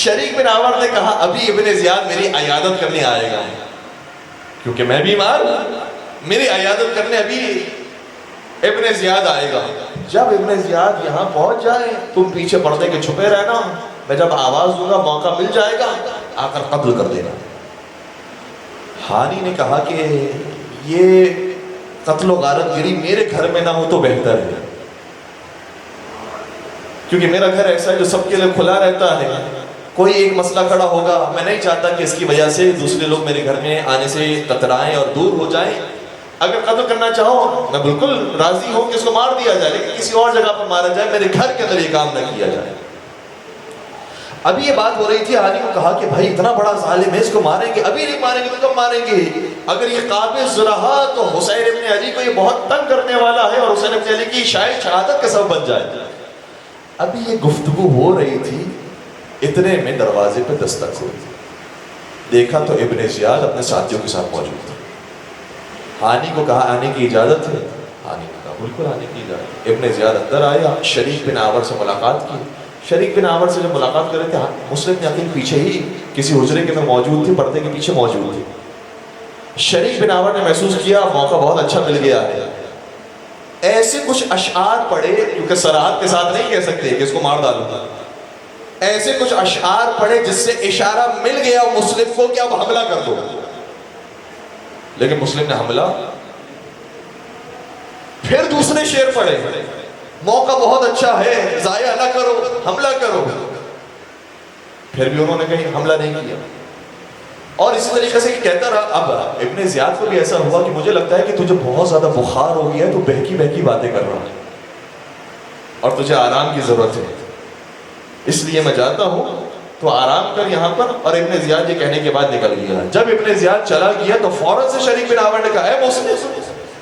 شریک بن اعور نے کہا ابھی ابن زیاد میری عیادت کرنے آئے گا کیونکہ میں بیمار ہوں، میری عیادت کرنے ابھی ابن زیاد آئے گا. جب ابن زیاد یہاں پہنچ جائے تم پیچھے پردے کے چھپے رہنا، میں جب آواز دوں گا موقع مل جائے گا آ کر قتل کر دینا. ہانی نے کہا کہ یہ قتل و غارت گری میرے گھر میں نہ ہو تو بہتر ہے، کیونکہ میرا گھر ایسا ہے جو سب کے لیے کھلا رہتا ہے. کوئی ایک مسئلہ کھڑا ہوگا، میں نہیں چاہتا کہ اس کی وجہ سے دوسرے لوگ میرے گھر میں آنے سے کترائیں اور دور ہو جائیں. اگر قتل کرنا چاہو میں بالکل راضی ہوں کہ اس کو مار دیا جائے، لیکن کسی اور جگہ پر مارا جائے، میرے گھر کے اندر یہ کام نہ کیا جائے. ابھی یہ بات ہو رہی تھی، ہانی کو کہا کہ بھائی اتنا بڑا ظالم ہے، اس کو ماریں گے، ابھی نہیں ماریں گے تو کب ماریں گے؟ اگر یہ قابض رہا تو حسین ابن علی کو یہ بہت تنگ کرنے والا ہے اور حسین ابن علی کی شاید شہادت کا سبب بن جائے۔ ابھی یہ گفتگو ہو رہی تھی، اتنے میں دروازے پہ دستک ہوئی، دیکھا تو ابن زیاد اپنے ساتھیوں کے ساتھ موجود تھا۔ ہانی کو کہا آنے کی اجازت ہے؟ ہانی نے کہا بالکل آنے کی اجازت۔ ابن زیاد اندر آیا، شریک بن عامر سے ملاقات کی۔ شریک بن عامر سے جب ملاقات کر رہے تھے، مسلم بن عقیل پیچھے ہی کسی حجرے کے اندر موجود تھی، پردے کے پیچھے موجود تھی۔ شریک بن عامر نے محسوس کیا موقع بہت اچھا مل گیا ہے، ایسے کچھ اشعار پڑھے، کیونکہ صراحت کے ساتھ نہیں کہہ سکتے کہ اس کو مار ڈالوں گا، ایسے کچھ اشعار پڑھے جس سے اشارہ مل گیا مسلم کو کہ اب حملہ کر دو۔ لیکن مسلم نے حملہ، پھر دوسرے شعر پڑھے، موقع بہت اچھا ہے، ضائع نہ کرو، حملہ کرو۔ پھر بھی انہوں نے کہیں حملہ نہیں کیا، اور اسی طریقے سے کہتا رہا۔ اب ابن زیاد کو بھی ایسا ہوا کہ مجھے لگتا ہے کہ تجھے بہت زیادہ بخار ہو گیا ہے، تو بہکی بہکی باتیں کر رہا ہے اور تجھے آرام کی ضرورت ہے، اس لیے میں جاتا ہوں، تو آرام کر یہاں پر۔ اور ابن زیاد یہ کہنے کے بعد نکل گیا۔ جب ابن زیاد چلا گیا تو فوراً سے شریک بن عامر نے کہا، اے مسلم،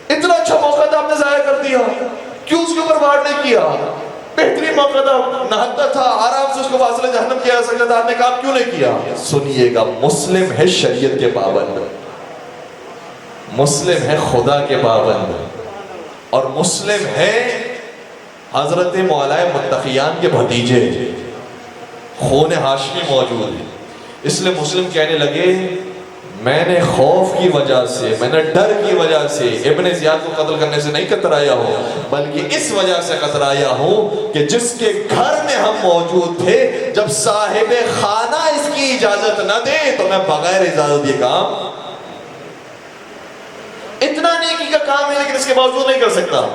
اتنا اچھا موقع تھا آپ نے ضائع کر دیا، کیوں اس کے اوپر وار نہیں کیا؟ بہترین موقع تھا، نہتا تھا، آرام سے اس کو واصل جہنم کیا جا سکتا تھا، آپ نے کام کیوں نہیں کیا؟ سنیے گا، مسلم ہے شریعت کے پابند، مسلم ہے خدا کے پابند، اور مسلم ہے حضرت مولا متقیان کے بھتیجے، خون ہاشمی موجود ہے۔ اس لیے مسلم کہنے لگے، میں نے خوف کی وجہ سے، میں نے ڈر کی وجہ سے ابن زیاد کو قتل کرنے سے نہیں کترایا ہوں، بلکہ اس وجہ سے کترایا ہوں کہ جس کے گھر میں ہم موجود تھے، جب صاحب خانہ اس کی اجازت نہ دے تو میں بغیر اجازت یہ کام، اتنا نیکی کا کام ہے لیکن اس کے باوجود نہیں کر سکتا۔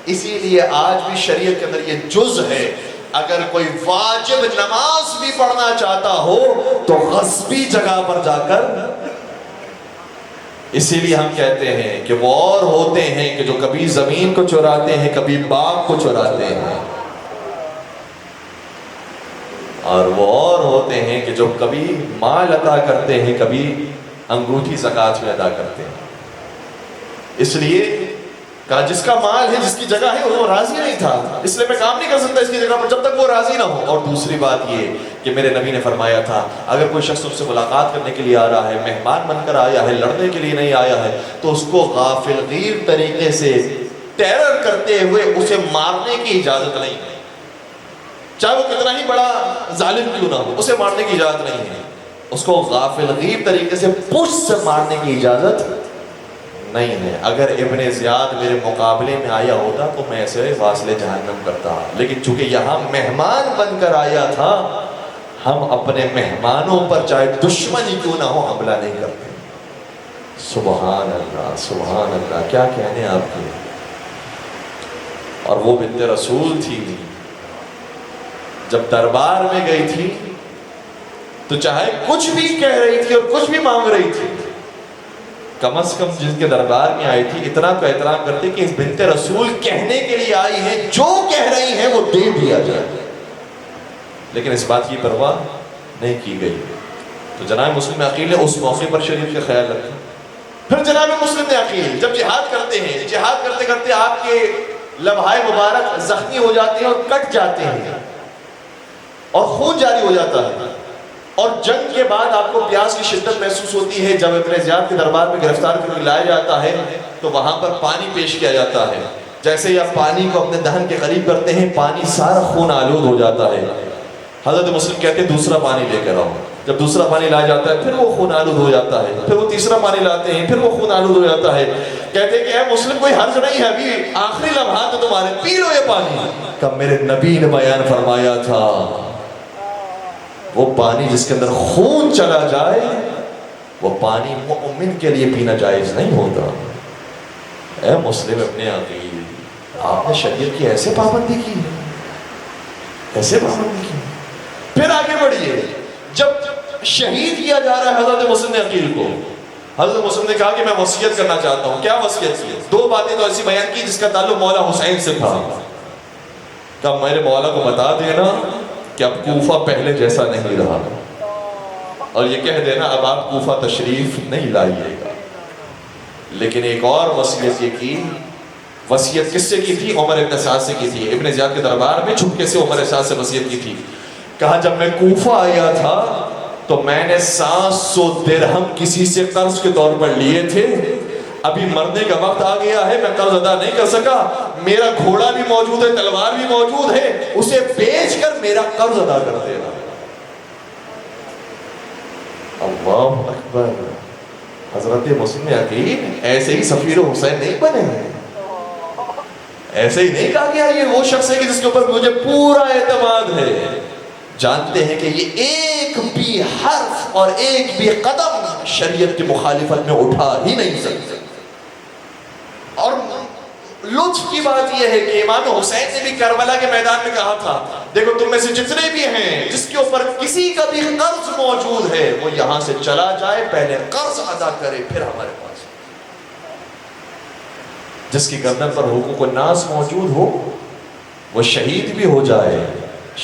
اسی لیے آج بھی شریعت کے اندر یہ جز ہے، اگر کوئی واجب نماز بھی پڑھنا چاہتا ہو تو غصبی جگہ پر جا کر، اسی لیے ہم کہتے ہیں کہ وہ اور ہوتے ہیں کہ جو کبھی زمین کو چراتے ہیں، کبھی باغ کو چراتے ہیں، اور وہ اور ہوتے ہیں کہ جو کبھی مال عطا کرتے ہیں، کبھی انگوٹھی زکوٰۃ میں ادا کرتے ہیں۔ اس لیے کہا جس کا مال ہے، جس کی جگہ ہے، وہ راضی نہیں تھا، اس لیے میں کام نہیں کر سکتا اس کی جگہ پر جب تک وہ راضی نہ ہو۔ اور دوسری بات یہ کہ میرے نبی نے فرمایا تھا، اگر کوئی شخص تم سے ملاقات کرنے کے لیے آ رہا ہے، مہمان بن کر آیا ہے، لڑنے کے لیے نہیں آیا ہے، تو اس کو غافل گیر طریقے سے ٹیرر کرتے ہوئے اسے مارنے کی اجازت نہیں ہے، چاہے وہ کتنا ہی بڑا ظالم کیوں نہ ہو، اسے مارنے کی اجازت نہیں ہے، اس کو غافل گیر طریقے سے پشت سے مارنے کی اجازت نہیں ہے۔ اگر ابن زیاد میرے مقابلے میں آیا ہوتا تو میں اسے واصل جہنم کرتا، لیکن چونکہ یہاں مہمان بن کر آیا تھا، ہم اپنے مہمانوں پر چاہے دشمن ہی کیوں نہ ہو حملہ نہیں کرتے۔ سبحان اللہ، سبحان اللہ، کیا کہنے آپ کے۔ اور وہ بنت رسول تھی، جب دربار میں گئی تھی تو چاہے کچھ بھی کہہ رہی تھی اور کچھ بھی مانگ رہی تھی، کم از کم جس کے دربار میں آئی تھی اتنا تو احترام کرتے کہ اس بنت رسول کہنے کے لیے آئی ہے، جو کہہ رہی ہیں وہ دے دیا جائے، لیکن اس بات کی پرواہ نہیں کی گئی۔ تو جناب مسلم عقیل نے اس موقع پر شریف کا خیال رکھا۔ پھر جناب مسلم عقیل جب جہاد کرتے ہیں، جہاد کرتے کرتے آپ کے لمحائے مبارک زخمی ہو جاتے ہیں اور کٹ جاتے ہیں اور خون جاری ہو جاتا ہے، اور جنگ کے بعد آپ کو پیاس کی شدت محسوس ہوتی ہے۔ جب ابن زیاد کے دربار میں گرفتار کر کے لایا جاتا ہے تو وہاں پر پانی پیش کیا جاتا ہے، جیسے ہی آپ پانی کو اپنے دہن کے قریب کرتے ہیں، پانی سارا خون آلود ہو جاتا ہے۔ حضرت مسلم کہتے ہیں دوسرا پانی لے کر آؤ۔ جب دوسرا پانی لایا جاتا ہے پھر وہ خون آلود ہو جاتا ہے، پھر وہ تیسرا پانی لاتے ہیں، پھر وہ خون آلود ہو جاتا ہے۔ کہتے ہیں کہ اے مسلم کوئی حرج نہیں ہے، ابھی آخری لمحات ہے تمہارے، پی لو یہ پانی۔ کہ میرے نبی نے بیان فرمایا تھا وہ پانی جس کے اندر خون چلا جائے وہ پانی مؤمن کے لیے پینا جائز نہیں ہوتا۔ اے مسلم ابن عقیل، آپ نے شریعت کی ایسے پابندی کی، ایسے پابندی کی۔ پھر آگے بڑھیے، جب شہید کیا جا رہا ہے حضرت مسلم عقیل کو، حضرت مسلم نے کہا کہ میں وصیت کرنا چاہتا ہوں۔ کیا وصیت کی؟ دو باتیں تو ایسی بیان کی جس کا تعلق مولا حسین سے تھا۔ کہ میرے مولا کو بتا دینا کہ اب کوفہ پہلے جیسا نہیں رہا، اور یہ کہہ دینا اب آپ کوفہ تشریف نہیں لائیے گا۔ لیکن ایک اور وصیت یہ کی، وصیت کس سے کی تھی؟ عمر ابن سعد سے کی تھی۔ ابن زیاد کے دربار میں چھپکے سے عمر سعد سے وصیت کی تھی، کہا جب میں کوفہ آیا تھا تو میں نے 700 درہم کسی سے قرض کے طور پر لیے تھے، ابھی مرنے کا وقت آ گیا ہے، میں قرض ادا نہیں کر سکا، میرا گھوڑا بھی موجود ہے، تلوار بھی موجود ہے، اسے بیچ کر میرا قرض ادا کر دینا۔ اللہ اکبر! حضرت مسلم عقیل ایسے ہی سفیر حسین نہیں بنے ہیں، ایسے ہی نہیں کہا گیا یہ وہ شخص ہے کہ جس کے اوپر مجھے پورا اعتماد ہے۔ جانتے ہیں کہ یہ ایک بھی حرف اور ایک بھی قدم شریعت کی مخالفت میں اٹھا ہی نہیں سکتے۔ اور لطف کی بات یہ ہے کہ امام حسین نے بھی کربلا کے میدان میں کہا تھا، دیکھو تم میں سے جتنے بھی ہیں جس کے اوپر کسی کا بھی قرض موجود ہے وہ یہاں سے چلا جائے، پہلے قرض ادا کرے پھر ہمارے پاس۔ جس کی گردن پر حقوق الناس موجود ہو وہ شہید بھی ہو جائے،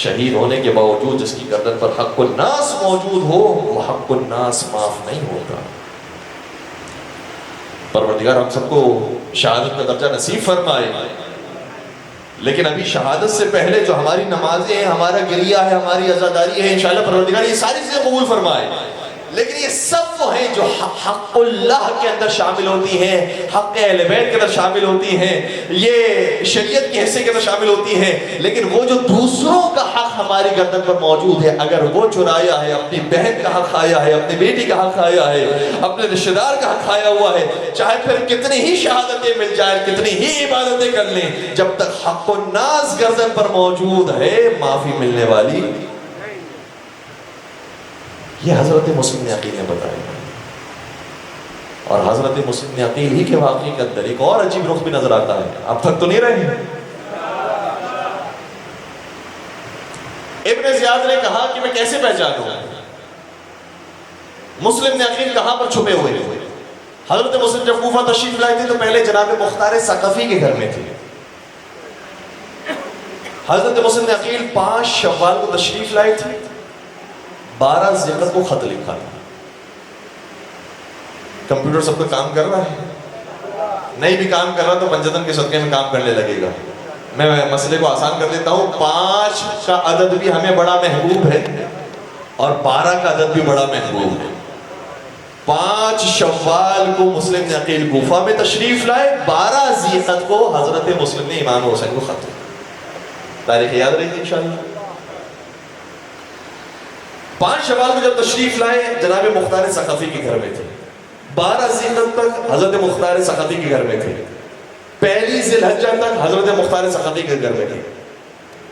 شہید ہونے کے باوجود جس کی گردن پر حق الناس موجود ہو وہ حق الناس معاف نہیں ہوتا۔ پروردگار ہم سب کو شہادت کا درجہ نصیب فرمائے، لیکن ابھی شہادت سے پہلے جو ہماری نمازیں ہیں، ہمارا گریہ ہے، ہماری عزاداری ہے، انشاءاللہ پروردگار یہ ساری چیزیں قبول فرمائے، لیکن یہ سب وہ ہیں جو حق اللہ کے اندر شامل ہوتی ہیں، حق اہل بیت کے اندر شامل ہوتی ہیں، یہ شریعت کی حصے کے اندر شامل ہوتی ہیں، لیکن وہ جو دوسروں کا حق ہماری گردن پر موجود ہے اگر وہ چرایا ہے، اپنی بہن کا حق کھایا ہے، اپنی بیٹی کا حق کھایا ہے، اپنے رشتہ دار کا حق کھایا ہوا ہے، چاہے پھر کتنی ہی شہادتیں مل جائیں، کتنی ہی عبادتیں کر لیں، جب تک حق الناس گردن پر موجود ہے معافی ملنے والی۔ یہ حضرت مسلم عقیل نے بتایا، اور حضرت مسلم عقیل ہی کے واقعے کے اندر ایک اور عجیب رخ بھی نظر آتا ہے۔ اب تک تو نہیں رہے۔ ابن زیاد نے کہا کہ میں کیسے پہچانوں مسلم عقیل کہاں پر چھپے ہوئے ہیں؟ حضرت مسلم جب کوفہ تشریف لائے تھے تو پہلے جناب مختار ثقفی کے گھر میں تھے۔ حضرت مسلم عقیل 5 شوال کو تشریف لائے تھے، 12 ذکر کو خط لکھا تھا۔ کمپیوٹر سب کا کام کر رہا ہے؟ نہیں بھی کام کر رہا تو پنجتن کے صدقے میں کام کرنے لگے گا۔ میں مسئلے کو آسان کر دیتا ہوں، 5 کا عدد بھی ہمیں بڑا محبوب ہے اور 12 کا عدد بھی بڑا محبوب ہے۔ 5 شوال کو مسلم عقیل کوفہ میں تشریف لائے، 12 ذیقت کو حضرت مسلم نے امام حسین کو خط لکھا۔ تاریخ یاد رہی گی انشاءاللہ۔ 5 شوال کو جب تشریف لائے جناب مختار ثقفی کے گھر میں تھے، 12 ذیقت تک حضرت مختار ثقفی کے گھر میں تھے، 1 ذی الحجہ تک حضرت مختار ثقفی کے گھر میں تھے۔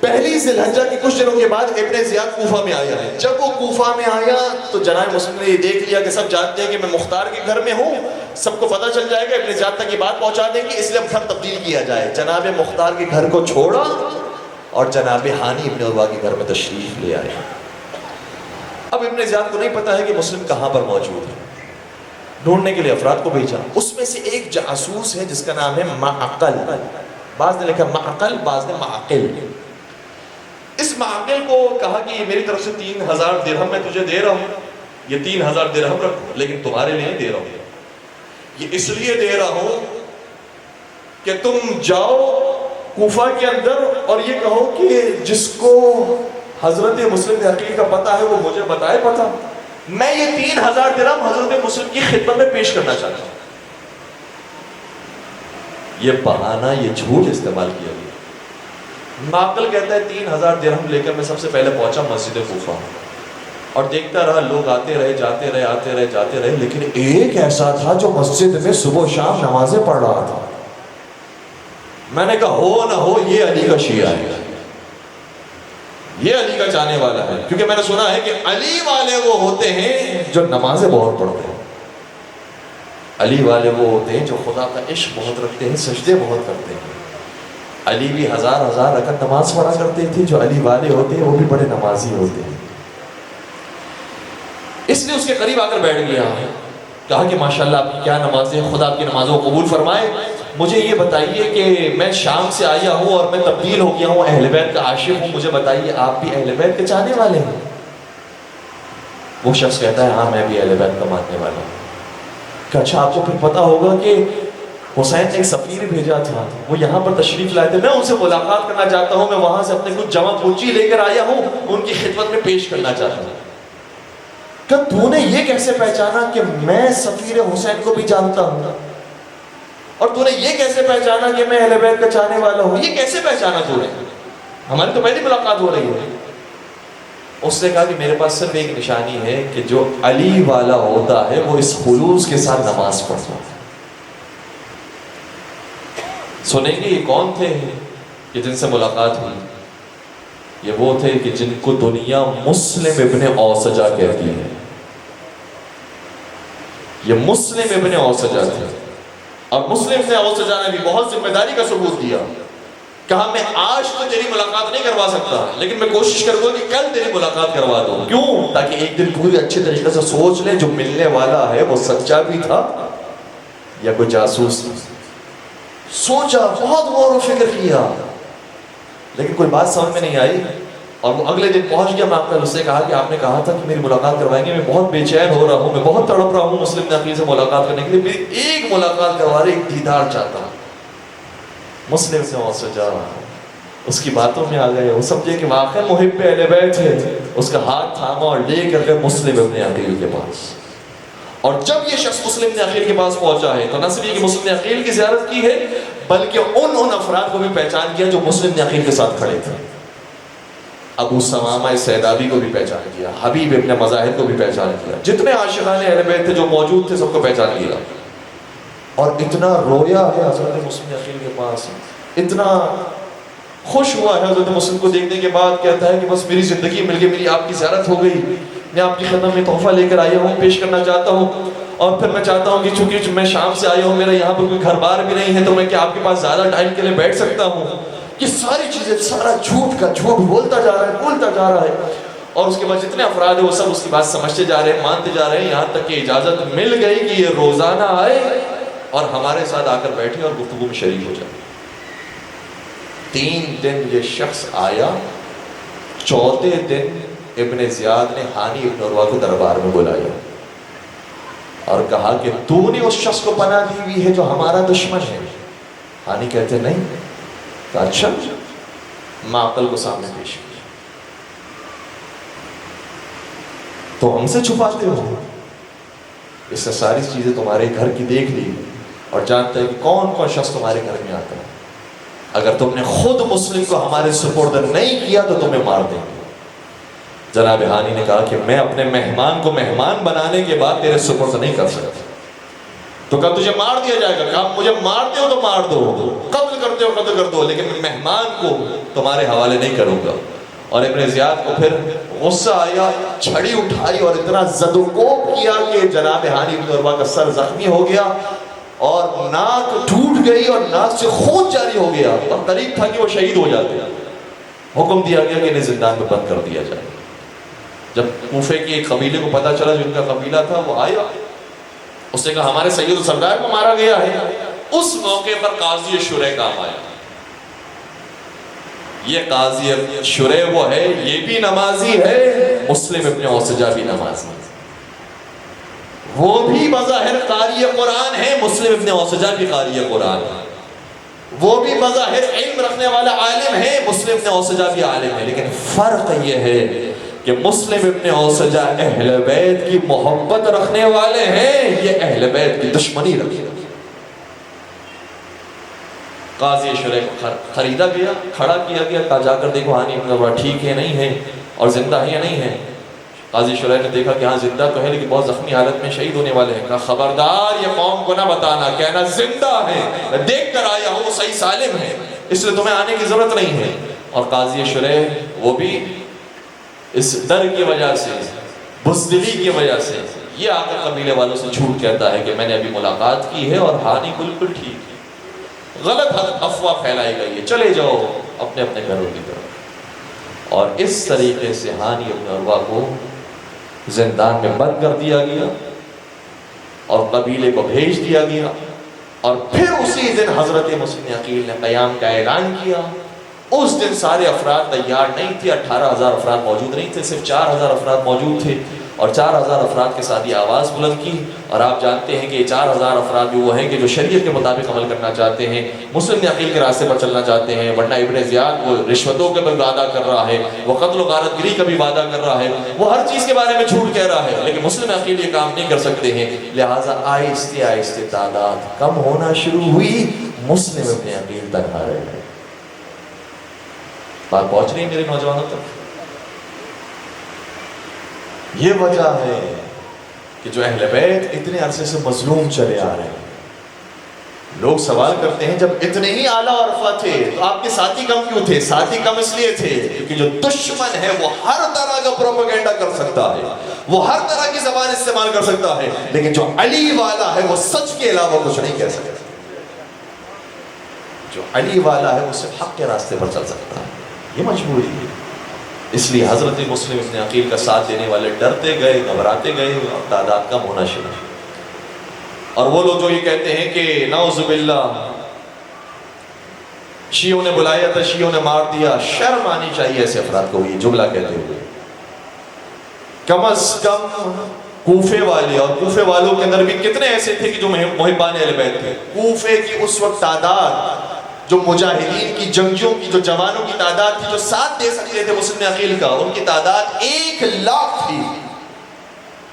1 ذی الحجہ کے کچھ دنوں کے بعد ابن زیاد کوفہ میں آیا ہے۔ جب وہ کوفہ میں آیا تو جناب مسلم نے یہ دیکھ لیا کہ سب جانتے ہیں کہ میں مختار کے گھر میں ہوں، سب کو پتہ چل جائے گا، ابن زیاد تک یہ بات پہنچا دیں گے، اس لیے اب گھر تبدیل کیا جائے۔ جناب مختار کے گھر کو چھوڑا اور جناب ہانی ابن عروہ کے گھر میں تشریف لے آئے۔ اب ابن زیاد کو نہیں پتا ہے کہ مسلم کہاں پر موجود ہے، ڈھونڈنے کے لیے افراد کو بھیجا۔ اس میں سے ایک جاسوس ہے جس کا نام ہے معقل، بعض نے لکھا معقل، بعض نے معقل۔ اس معقل کو کہا کہ یہ میری طرف سے 3000 درہم میں تجھے دے رہا ہوں، یہ 3000 درہم رکھ، لیکن تمہارے لیے دے رہا ہوں، یہ اس لیے دے رہا ہوں کہ تم جاؤ کوفہ کے اندر اور یہ کہو کہ جس کو حضرت مسلم عقیل کا پتہ ہے وہ مجھے بتائے پتہ، میں یہ 3000 درہم حضرت مسلم کی خدمت میں پیش کرنا چاہتا ہوں۔ یہ بہانہ، یہ جھوٹ استعمال کیا گیا۔ معقل کہتا ہے 3000 درہم لے کر میں سب سے پہلے پہنچا مسجد کوفہ اور دیکھتا رہا لوگ آتے رہے جاتے رہے آتے رہے جاتے رہے، لیکن ایک ایسا تھا جو مسجد میں صبح و شام نمازیں پڑھ رہا تھا۔ میں نے کہا ہو نہ ہو یہ علی کا شیعہ ہے، یہ علی کا چاہنے والا ہے، کیونکہ میں نے سنا ہے کہ علی والے وہ ہوتے ہیں جو نمازیں بہت پڑھتے ہیں، علی والے وہ ہوتے ہیں جو خدا کا عشق بہت رکھتے ہیں، سجدے بہت کرتے ہیں۔ علی بھی 1000 رکعت نماز پڑھا کرتے تھے، جو علی والے ہوتے ہیں وہ بھی بڑے نمازی ہوتے ہیں۔ اس لیے اس کے قریب آ کر بیٹھ گیا، کہا کہ ماشاءاللہ آپ کی کیا نمازیں، خدا آپ کی نمازوں کو قبول فرمائے۔ مجھے یہ بتائیے کہ میں شام سے آیا ہوں اور میں تبدیل ہو گیا ہوں، اہل بیت کا عاشق ہوں، مجھے بتائیے آپ بھی اہل بیت کے چاہنے والے ہیں؟ وہ شخص کہتا ہے ہاں میں بھی اہل بیت کا ماننے والا ہوں۔ کہ اچھا آپ کو پھر پتا ہوگا کہ حسین نے ایک سفیر بھیجا تھا، وہ یہاں پر تشریف لائے تھے، میں ان سے ملاقات کرنا چاہتا ہوں، میں وہاں سے اپنے کچھ جمع پونجی لے کر آیا ہوں، ان کی خدمت میں پیش کرنا چاہتا ہوں۔ کہ تو نے یہ کیسے پہچانا کہ میں سفیر حسین کو بھی جانتا ہوں، اور تو نے یہ کیسے پہچانا کہ میں اہل بیت کا چاہنے والا ہوں، یہ کیسے پہچانا تو نے؟ ہماری تو پہلی ملاقات ہو رہی ہے۔ اس نے کہا کہ میرے پاس صرف ایک نشانی ہے کہ جو علی والا ہوتا ہے وہ اس خلوص کے ساتھ نماز پڑھتا ہے۔ سنیں گے یہ کون تھے کہ جن سے ملاقات ہوئی؟ یہ وہ تھے کہ جن کو دنیا مسلم ابن اوسجہ کہتی ہے۔ یہ مسلم ابن اوسجہ تھے، اور مسلم ابن اوسجہ نے بھی بہت ذمہ داری کا ثبوت دیا۔ کہا میں آج تو تیری ملاقات نہیں کروا سکتا، لیکن میں کوشش کروں گا کہ کل تیری ملاقات کروا دوں۔ کیوں؟ تاکہ ایک دن پوری اچھے طریقے سے سوچ لے جو ملنے والا ہے وہ سچا بھی تھا یا کوئی جاسوس تھا۔ سوچا، بہت غور و فکر کیا، لیکن کوئی بات سمجھ میں نہیں آئی، اور وہ اگلے دن پہنچ گیا معقل، اس نے کہا کہ آپ نے کہا تھا کہ میری ملاقات کروائیں گے، میں بہت بے چین ہو رہا ہوں، میں بہت تڑپ رہا ہوں مسلم نقی سے ملاقات کرنے کے لیے، میری ایک ملاقات کروا رہے، ایک دیدار چاہتا ہوں۔ مسلم سے اوسجہ اس کی باتوں میں آ گئے، وہ سمجھے کہ واقعی محب اہل بیت ہے، اس کا ہاتھ تھاما اور لے کر گئے مسلم ابن عقیل کے پاس۔ اور جب یہ شخص مسلم ابن عقیل کے پاس پہنچا ہے تو نہ صرف یہ کہ مسلم ابن عقیل کی زیارت کی ہے، بلکہ ان افراد کو بھی پہچان کیا جو مسلم ابن عقیل کے ساتھ کھڑے تھے۔ ابو سمامہ سیدابی کو بھی پہچان کیا، حبیب ابن مظاہر کو بھی پہچان کیا، جتنے عاشقان اہل بیت تھے جو موجود تھے سب کو پہچان کیا، اور اتنا رویا ہے حضرت مسلم عقیل کے پاس، اتنا خوش ہوا ہے حضرت مسلم کو دیکھنے کے بعد، کہتا ہے کہ بس میری زندگی مل گئی، میری آپ کی زیارت ہو گئی، میں آپ کی خدمت میں تحفہ لے کر آیا ہوں، پیش کرنا چاہتا ہوں، اور پھر میں چاہتا ہوں کہ چونکہ میں شام سے آیا ہوں، میرا یہاں پر کوئی گھر بار بھی نہیں ہے، تو میں کیا آپ کے پاس زیادہ ٹائم کے لیے بیٹھ سکتا ہوں؟ یہ ساری چیزیں، سارا جھوٹ کا جھوٹ بولتا جا رہا ہے، اور اس کے بعد جتنے افراد ہیں وہ سب اس کی بات سمجھتے جا رہے ہیں، مانتے جا رہے ہیں، یہاں تک کہ اجازت مل گئی کہ یہ روزانہ آئے اور ہمارے ساتھ آ کر بیٹھے اور گفتگو میں شریک ہو جائے۔ 3 دن یہ شخص آیا، چوتھے دن ابن زیاد نے ہانی ابن عروہ کو دربار میں بلایا اور کہا کہ تو نے اس شخص کو پناہ دی ہوئی ہے جو ہمارا دشمن ہے؟ ہانی کہتے نہیں۔ اچھا، معقل کو سامنے پیش کیا، تو ہم سے چھپاتے ہو؟ اس نے ساری چیزیں تمہارے گھر کی دیکھ لی اور جانتا ہے کہ کون کون شخص تمہارے گھر میں آتا ہے، اگر تم نے خود مسلم کو ہمارے سپرد نہیں کیا تو تمہیں مار دیں گے۔ جناب ہانی نے کہا کہ میں اپنے مہمان کو مہمان بنانے کے بعد تیرے سپرد نہیں کر سکتا۔ تو کہا تجھے مار دیا جائے گا؟ کہا مجھے مارتے ہو تو مار دو، قتل کرتے ہو قتل کر دو، لیکن میں مہمان کو تمہارے حوالے نہیں کروں گا۔ اور ابن زیاد کو پھر غصہ آیا، چھڑی اٹھائی اور اتنا زد و کوب کیا کہ جناب ہانی ابن عروہ کا سر زخمی ہو گیا اور ناک ٹوٹ گئی اور ناک سے خون جاری ہو گیا، اور قریب تھا کہ وہ شہید ہو جاتے۔ حکم دیا گیا کہ انہیں زندان میں بند کر دیا جائے۔ جب کوفے کے ایک قبیلے کو پتا چلا جو ان کا قبیلہ تھا، وہ آیا، اس نے کہا ہمارے سید و سردار کو مارا گیا ہے۔ اس موقع پر قاضی شرح کام آیا۔ یہ قاضی شرح وہ ہے، یہ بھی نمازی ہے، مسلم ابن اوسجہ بھی نمازی ہے، وہ بھی بظاہر قاری قرآن ہے، مسلم ابن اوسجہ بھی قاری قرآن ہے، وہ بھی بظاہر علم رکھنے والا عالم ہے، مسلم ابن اوسجہ بھی عالم ہے، لیکن فرق یہ ہے کہ مسلم ابن اوسجہ اہل بیت کی محبت رکھنے والے ہیں، یہ اہل بیت کی دشمنی رکھتے ہیں۔ قاضی شرح کو خریدا گیا، کھڑا کیا گیا، کہا جا کر دیکھو ہانی ابن عروہ ٹھیک ہے نہیں ہے اور زندہ ہے یا نہیں ہے۔ قاضی شرح نے دیکھا کہ ہاں زندہ تو ہے لیکن بہت زخمی حالت میں شہید ہونے والے ہیں۔ کہا خبردار یہ قوم کو نہ بتانا، کہنا زندہ ہے، میں دیکھ کر آیا ہوں وہ صحیح سالم ہے، اس لیے تمہیں آنے کی ضرورت نہیں ہے۔ اور قاضی شرح وہ بھی اس ڈر کی وجہ سے، بزدلی کی وجہ سے یہ آ کر قبیلے والوں سے جھوٹ کہتا ہے کہ میں نے ابھی ملاقات کی ہے اور ہانی بالکل ٹھیک ہے۔ غلط افواہ پھیلائی گئی ہے، چلے جاؤ اپنے اپنے گھروں کی طرف۔ اور اس طریقے سے ہانی ابن عروہ کو زندان میں بند کر دیا گیا اور قبیلے کو بھیج دیا گیا۔ اور پھر اسی دن حضرت مسلم عقیل نے قیام کا اعلان کیا. اس دن سارے افراد تیار نہیں تھے, 18,000 افراد موجود نہیں تھے, صرف 4,000 افراد موجود تھے, اور 4,000 افراد کے ساتھ یہ آواز بلند کی. اور آپ جانتے ہیں کہ یہ 4,000 افراد بھی وہ ہیں کہ جو شریعت کے مطابق عمل کرنا چاہتے ہیں, مسلم عقیل کے راستے پر چلنا چاہتے ہیں. ورنہ ابن زیاد وہ رشوتوں کا بھی وعدہ کر رہا ہے, وہ قتل و غارت گری کا بھی وعدہ کر رہا ہے, وہ ہر چیز کے بارے میں جھوٹ کہہ رہا ہے, لیکن مسلم عقیل یہ کام نہیں کر سکتے ہیں. لہٰذا آہستہ آہستہ تعداد کم ہونا شروع ہوئی, مسلم ابن عقیل تنہا رہ گئے. بات پہنچ رہی ہے میرے نوجوانوں تک؟ یہ وجہ ہے کہ جو اہل بیت اتنے عرصے سے مظلوم چلے آ رہے ہیں. لوگ سوال کرتے ہیں جب اتنے ہی اعلیٰ عرفہ تھے تو آپ کے ساتھی کم کیوں تھے؟ ساتھی کم اس لیے تھے کیونکہ جو دشمن ہے وہ ہر طرح کا پروپیگنڈا کر سکتا ہے, وہ ہر طرح کی زبان استعمال کر سکتا ہے, لیکن جو علی والا ہے وہ سچ کے علاوہ کچھ نہیں کہہ سکتا. جو علی والا ہے وہ صرف حق کے راستے پر چل سکتا ہے. یہ مجبوری ہے. اس لیے حضرت مسلم ابن عقیل کا ساتھ دینے والے ڈرتے گئے, گھبراتے گئے, اور تعداد کم ہونا شروع. اور وہ لوگ جو یہ کہتے ہیں کہ نعوذ باللہ شیعوں نے بلایا تھا, شیعوں نے مار دیا, شرم آنی چاہیے ایسے افراد کو یہ جملہ کہتے ہوئے. کم از کم کوفے والے, اور کوفے والوں کے اندر بھی کتنے ایسے تھے کہ جو محبان اہل بیت تھے. کوفے کی اس وقت تعداد, جو مجاہدین کی, جنگیوں کی, جو جوانوں کی تعداد تھی جو ساتھ دے سکتے تھے مسلم عقیل کا, ان کی تعداد 1,00,000 تھی.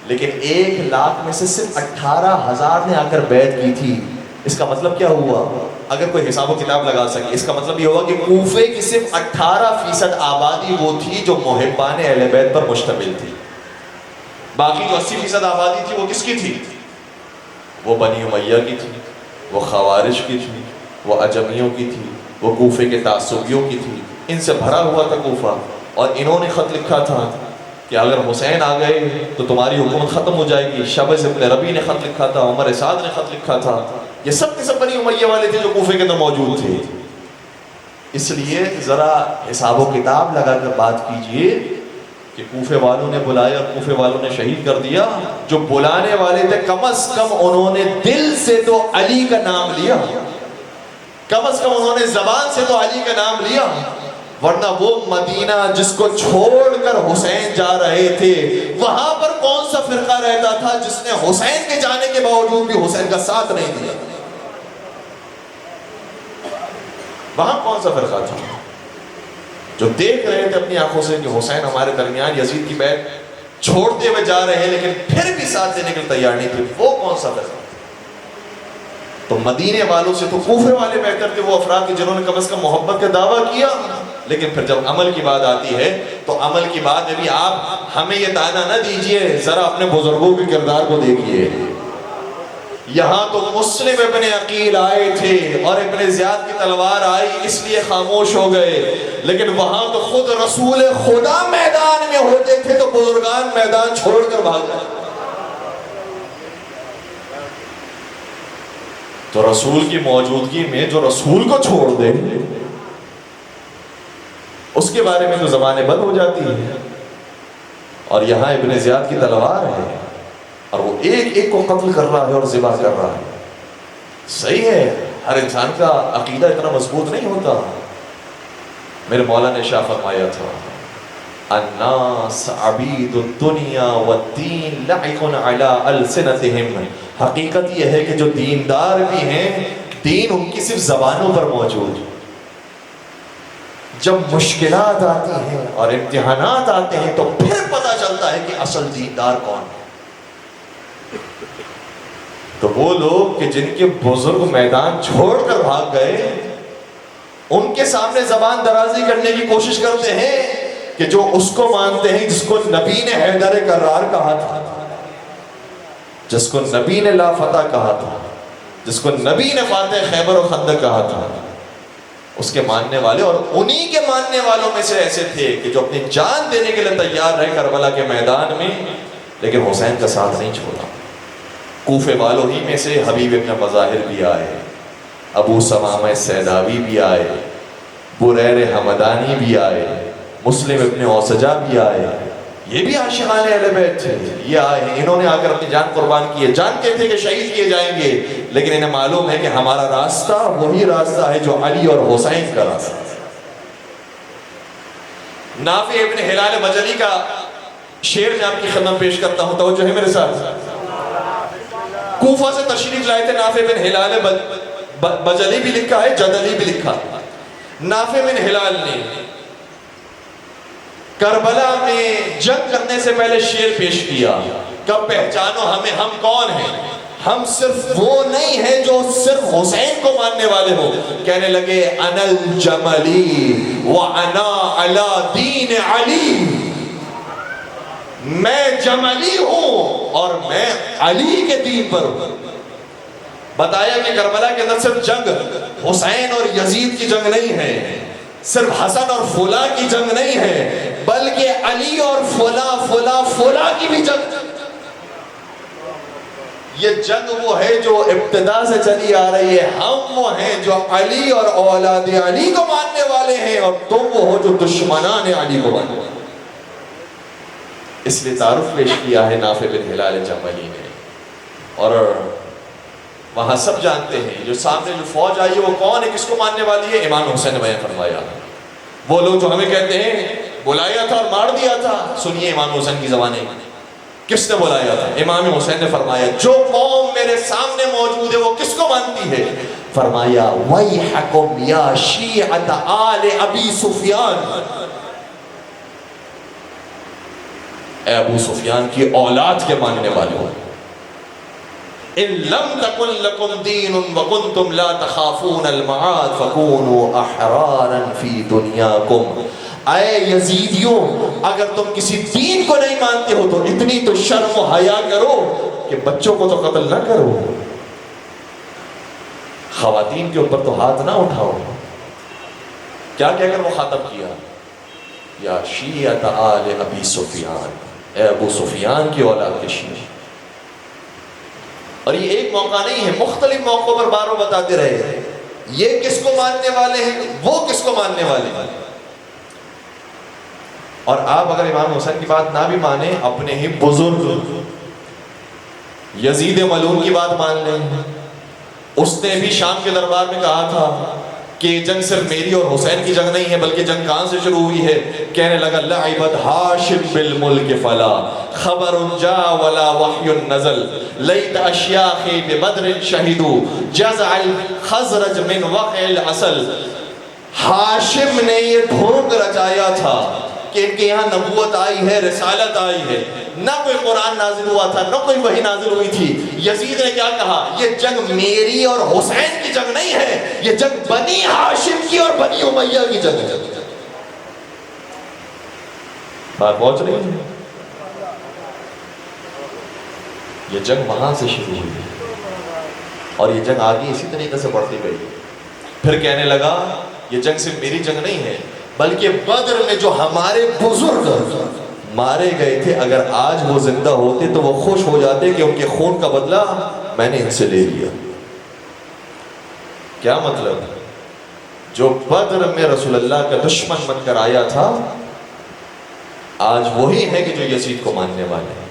لیکن 1,00,000 میں سے صرف 18,000 نے آ کر بیعت کی تھی. اس کا مطلب کیا ہوا؟ اگر کوئی حساب و کتاب لگا سکے, اس کا مطلب یہ ہوا کہ کوفے کی صرف 18% آبادی وہ تھی جو محبان اہل بیت پر مشتمل تھی. باقی جو 80% آبادی تھی وہ کس کی تھی؟ وہ بنی امیہ کی تھی, وہ خوارج کی تھی, وہ عجمیوں کی تھی, وہ کوفے کے تعصبیوں کی تھی. ان سے بھرا ہوا تھا کوفہ. اور انہوں نے خط لکھا تھا کہ اگر حسین آ گئے تو تمہاری حکومت ختم ہو جائے گی. شبز ابن ربی نے خط لکھا تھا, عمر سعد نے خط لکھا تھا. یہ سب کے سب بنی امیہ والے تھے جو کوفے کے اندر موجود تھے. اس لیے ذرا حساب و کتاب لگا کر بات کیجئے کہ کوفے والوں نے بلایا اور کوفے والوں نے شہید کر دیا. جو بلانے والے تھے کم از کم انہوں نے دل سے تو علی کا نام لیا, کم از کم انہوں نے زبان سے تو علی کا نام لیا. ورنہ وہ مدینہ جس کو چھوڑ کر حسین جا رہے تھے, وہاں پر کون سا فرقہ رہتا تھا جس نے حسین کے جانے کے باوجود بھی حسین کا ساتھ نہیں دیا؟ وہاں کون سا فرقہ تھا جو دیکھ رہے تھے اپنی آنکھوں سے کہ حسین ہمارے درمیان یزید کی بیعت چھوڑتے ہوئے جا رہے ہیں لیکن پھر بھی ساتھ دینے کے لیے تیار نہیں تھے؟ وہ کون سا فرقہ؟ تو مدینے والوں سے تو کوفے والے بہتر تھے, وہ افراد کے جنہوں نے کم از کم محبت کا دعویٰ کیا. لیکن پھر جب عمل کی بات آتی ہے تو عمل کی بات میں بھی آپ ہمیں یہ تانا نہ دیجئے, ذرا اپنے بزرگوں کے کردار کو دیکھیے. یہاں تو مسلم ابن عقیل آئے تھے اور ابن زیاد کی تلوار آئی اس لیے خاموش ہو گئے, لیکن وہاں تو خود رسول خدا میدان میں ہوتے تھے تو بزرگان میدان چھوڑ کر بھاگ گئے. تو رسول کی موجودگی میں جو رسول کو چھوڑ دے اس کے بارے میں تو زبانیں بند ہو جاتی ہیں. اور یہاں ابن زیاد کی تلوار ہے اور وہ ایک ایک کو قتل کر رہا ہے اور ذبح کر رہا ہے. صحیح ہے, ہر انسان کا عقیدہ اتنا مضبوط نہیں ہوتا. میرے مولا نے شاہ فرمایا تھا, الناس عبید الدنیا والدین لعق علی السنتہم. حقیقت یہ ہے کہ جو دیندار بھی ہیں, دین ان کی صرف زبانوں پر موجود. جب مشکلات آتی ہیں اور امتحانات آتے ہیں تو پھر پتہ چلتا ہے کہ اصل دیندار کون ہے. تو وہ لوگ کہ جن کے بزرگ میدان چھوڑ کر بھاگ گئے, ان کے سامنے زبان درازی کرنے کی کوشش کرتے ہیں کہ جو اس کو مانتے ہیں جس کو نبی نے حیدر کرار کہا تھا, جس کو نبی نے لا فتح کہا تھا, جس کو نبی نے فاتح خیبر و خندق کہا تھا, اس کے ماننے والے. اور انہی کے ماننے والوں میں سے ایسے تھے کہ جو اپنی جان دینے کے لیے تیار رہے کربلا کے میدان میں, لیکن حسین کا ساتھ نہیں چھوڑا. کوفے والوں ہی میں سے حبیب ابن مظاہر بھی آئے, ابو سمامہ سیداوی بھی آئے, بریر حمدانی بھی آئے, مسلم ابن اوسجہ بھی آئے. یہ بھی عاشقان اہل بیت تھے، یہ آئے ہیں، انہوں نے آ کر اپنی جان قربان کی ہے، جانتے تھے کہ شہید کیے جائیں گے، لیکن انہیں معلوم ہے کہ ہمارا راستہ وہی راستہ ہے جو علی اور حسین کا راستہ ہے۔ نافع ابن ہلال بجلی کا شعر میں آپ کی خدمت پیش کرتا ہوں، توجہ ہے میرے ساتھ۔ کوفہ سے تشریف لائے تھے نافع بن ہلال بجلی بھی لکھا ہے، جدلی بھی لکھا ہے۔ نافع بن ہلال نے کربلا میں جنگ کرنے سے پہلے شعر پیش کیا، کب پہچانو ہمیں، ہم کون ہیں؟ ہم صرف وہ نہیں ہیں جو صرف حسین کو ماننے والے ہو۔ کہنے لگے انا الجملی وانا علی دین علی، میں جملی ہوں اور میں علی کے دین پر ہوں۔ بتایا کہ کربلا کے اندر صرف جنگ حسین اور یزید کی جنگ نہیں ہے، صرف حسن اور فلاں کی جنگ نہیں ہے، بلکہ علی اور فلاں کی بھی جنگ۔ یہ جنگ وہ ہے جو ابتدا سے چلی آ رہی ہے، ہم وہ ہیں جو علی اور اولاد علی کو ماننے والے ہیں، اور تم وہ ہو جو دشمنان علی کو ماننے والے۔ اس لیے تعارف پیش کیا ہے نافع بن ہلال جملی نے، اور وہاں سب جانتے ہیں جو سامنے جو فوج آئی ہے وہ کون ہے، کس کو ماننے والی ہے؟ امام حسین نے بیان فرمایا۔ وہ لوگ جو ہمیں کہتے ہیں بلایا تھا اور مار دیا تھا، سنیے امام حسین کی زبانیں، کس نے بلایا تھا؟ امام حسین نے فرمایا جو قوم میرے سامنے موجود ہے وہ کس کو مانتی ہے؟ فرمایا وَيْحَكُمْ يَا شِيعَةَ آلِ أَبِي سُفْيَانَ، اے ابو سفیان کی اولاد کے ماننے والے ہو۔ ان لم تکن لکم دین وکنتم لا تخافون المعاد فکونوا احرارا فی دنیاکم، اے یزیدیوں اگر تم کسی دین کو نہیں مانتے ہو تو اتنی تو شرم و حیا کرو کہ بچوں کو تو قتل نہ کرو، خواتین کے اوپر تو ہاتھ نہ اٹھاؤ۔ کیا کہہ کر وہ خاطب کیا؟ یا شیعۃ آل ابی سفیان، اے ابو سفیان کی اولاد کے شیعہ۔ اور یہ ایک موقع نہیں ہے، مختلف موقعوں پر باروں بتاتے رہے یہ کس کو ماننے والے ہیں، وہ کس کو ماننے والے ہیں۔ اور آپ اگر امام حسین کی بات نہ بھی مانیں، اپنے ہی بزرگ یزید ملعون کی بات مان لیں، اس نے بھی شام کے دربار میں کہا تھا کہ یہ جنگ صرف میری اور حسین کی جنگ نہیں ہے، بلکہ جنگ کہاں سے شروع ہوئی ہے؟ کہنے لگا لعبت ہاشم بالملک فلا خبر جا ولا وحی نزل لیت اشیاخ ببدر شہدوا جزع الخزرج من وقع العسل۔ ہاشم نے یہ ڈھونگ رچایا تھا کہ ان کے یہاں نبوت آئی ہے، رسالت آئی ہے، نہ کوئی قرآن نازل ہوا تھا، نہ کوئی وحی نازل ہوئی تھی۔ یزید نے کیا کہا؟ یہ جنگ میری اور حسین کی جنگ نہیں ہے، یہ جنگ بنی ہاشم کی اور بنی امیہ کی جنگ ہے۔ بات پہنچ رہی ہے؟ یہ جنگ وہاں سے شروع ہوئی اور یہ جنگ آگے اسی طریقے سے بڑھتی گئی۔ پھر کہنے لگا یہ جنگ صرف میری جنگ نہیں ہے، بلکہ بدر میں جو ہمارے بزرگ مارے گئے تھے، اگر آج وہ زندہ ہوتے تو وہ خوش ہو جاتے کہ ان کے خون کا بدلہ میں نے ان سے لے لیا۔ کیا مطلب؟ جو بدر میں رسول اللہ کا دشمن بن کر آیا تھا، آج وہی ہے کہ جو یزید کو ماننے والے ہیں،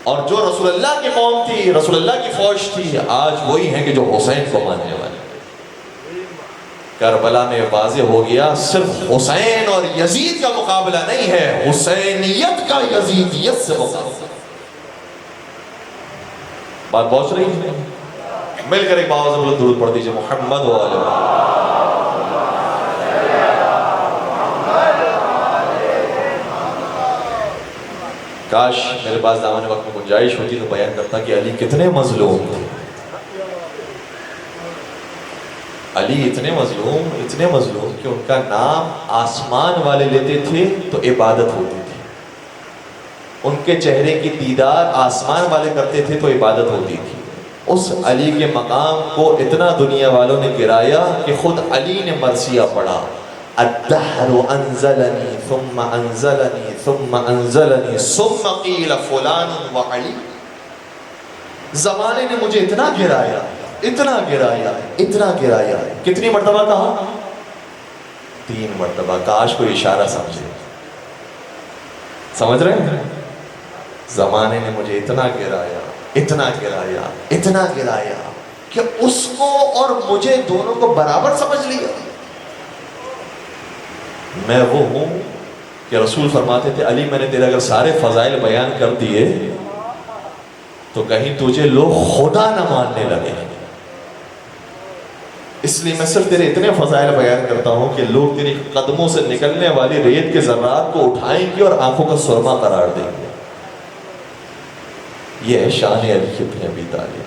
اور جو رسول اللہ کی قوم تھی، رسول اللہ کی فوج تھی، آج وہی ہے کہ جو حسین کو ماننے والے ہیں۔ کربلا میں واضح ہو گیا صرف حسین اور یزید کا مقابلہ نہیں ہے، حسینیت کا یزیدیت سے مقابلہ۔ بات پہنچ رہی ہے؟ مل کر ایک باوزر بلند درود پڑھ دیجئے محمد و آلہ کاش میرے پاس دامن وقت میں گنجائش ہوتی تو بیان کرتا کہ علی کتنے مظلوم تھے۔ علی اتنے مظلوم کہ ان کا نام آسمان والے لیتے تھے تو عبادت ہوتی تھی، ان کے چہرے کی دیدار آسمان والے کرتے تھے تو عبادت ہوتی تھی۔ اس علی کے مقام کو اتنا دنیا والوں نے گرایا کہ خود علی نے مرثیہ پڑھا، الدہر انزلنی ثم انزلنی ثم انزلنی ثم قیل فلان و علی، زمانے نے مجھے اتنا گرایا، اتنا گرایا، اتنا گرایا۔ کتنی مرتبہ کہا؟ 3 مرتبہ۔ کاش کوئی اشارہ سمجھے۔ سمجھ رہے ہیں؟ زمانے نے مجھے اتنا گرایا، اتنا گرایا، اتنا گرایا کہ اس کو اور مجھے دونوں کو برابر سمجھ لیا۔ میں وہ ہوں کہ رسول فرماتے تھے علی میں نے تیرے اگر سارے فضائل بیان کر دیے تو کہیں تجھے لوگ خدا نہ ماننے لگے، اس لیے میں صرف تیرے اتنے فضائل بیان کرتا ہوں کہ لوگ تیرے قدموں سے نکلنے والی ریت کے ذرات کو اٹھائیں گے اور آنکھوں کا سرما قرار دیں گے۔ یہ ہے شان علی ابن ابی طالب۔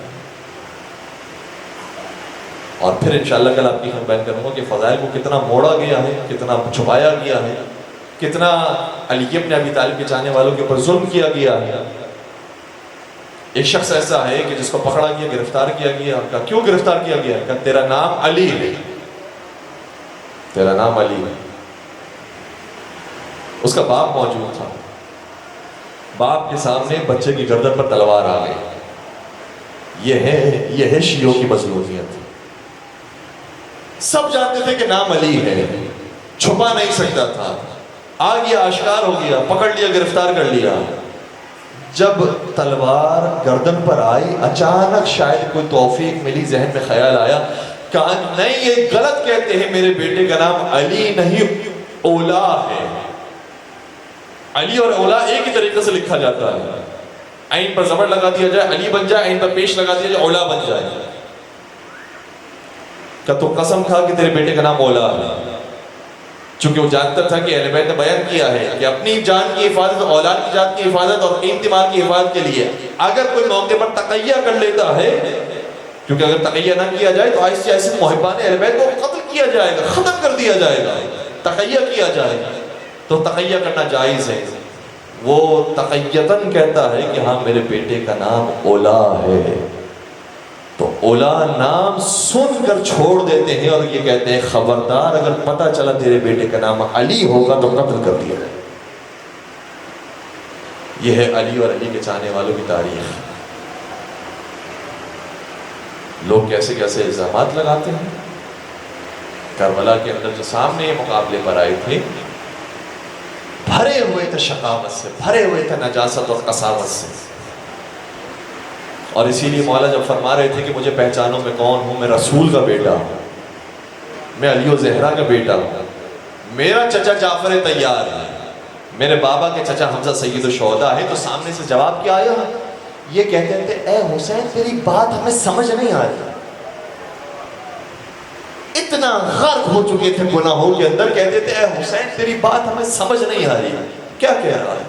اور پھر انشاءاللہ کل آپ کی ہم بیان کروں گا کہ فضائل کو کتنا موڑا گیا ہے، کتنا چھپایا گیا ہے، کتنا علی ابن ابی طالب کے چاہنے والوں کے اوپر ظلم کیا گیا ہے۔ ایک شخص ایسا ہے کہ جس کو پکڑا گیا، گرفتار کیا گیا، کہا کیوں گرفتار کیا گیا؟ کہا تیرا نام علی ہے، تیرا نام علی ہے۔ اس کا باپ موجود تھا، باپ کے سامنے بچے کی گردن پر تلوار آ گئی۔ یہ ہے شیعوں کی مظلومیت۔ سب جانتے تھے کہ نام علی ہے، چھپا نہیں سکتا تھا، آ گیا، آشکار ہو گیا، پکڑ لیا، گرفتار کر لیا۔ جب تلوار گردن پر آئی، اچانک شاید کوئی توفیق ملی، ذہن میں خیال آیا، کہا نہیں یہ غلط کہتے ہیں، میرے بیٹے کا نام علی نہیں اولا ہے۔ علی اور اولا ایک ہی طریقے سے لکھا جاتا ہے، عین پر زبر لگا دیا جائے علی بن جائے، عین پر پیش لگا دیا جائے اولا بن جائے۔ کہ تو قسم کھا کہ تیرے بیٹے کا نام اولا ہے، چونکہ وہ جانتا تھا کہ اہل بیت نے بیان کیا ہے کہ اپنی جان کی حفاظت، اولاد کی جان کی حفاظت اور قیمتی مال کی حفاظت کے لیے اگر کوئی موقع پر تقیہ کر لیتا ہے، کیونکہ اگر تقیہ نہ کیا جائے تو آہستہ آہستہ محبان اہل بیت کو قتل کیا جائے گا، ختم کر دیا جائے گا، تقیہ کیا جائے گا، تو تقیہ کرنا جائز ہے۔ وہ تقیتاً کہتا ہے کہ ہاں میرے بیٹے کا نام اولا ہے، تو اولا نام سن کر چھوڑ دیتے ہیں اور یہ کہتے ہیں خبردار اگر پتہ چلا تیرے بیٹے کا نام علی ہوگا تو قتل کر دیا جائے۔ یہ ہے علی اور علی کے چاہنے والوں کی تاریخ۔ لوگ کیسے کیسے الزامات لگاتے ہیں۔ کربلا کے اندر جو سامنے مقابلے پر آئے تھے، بھرے ہوئے تھے شقاوت سے، بھرے ہوئے تھے نجاست اور قساوت سے، اور اسی لیے مولا جب فرما رہے تھے کہ مجھے پہچانو میں کون ہوں، میں رسول کا بیٹا ہوں، میں علی و زہرا کا بیٹا ہوں، میرا چچا جعفر طیار ہے، میرے بابا کے چچا حمزہ سید الشہداء ہے، تو سامنے سے جواب کیا آیا؟ یہ کہتے تھے اے حسین تیری بات ہمیں سمجھ نہیں آ رہی۔ اتنا غرق ہو چکے تھے گناہوں کے اندر، کہتے تھے اے حسین تیری بات ہمیں سمجھ نہیں آ رہی، کیا کہہ رہا ہے؟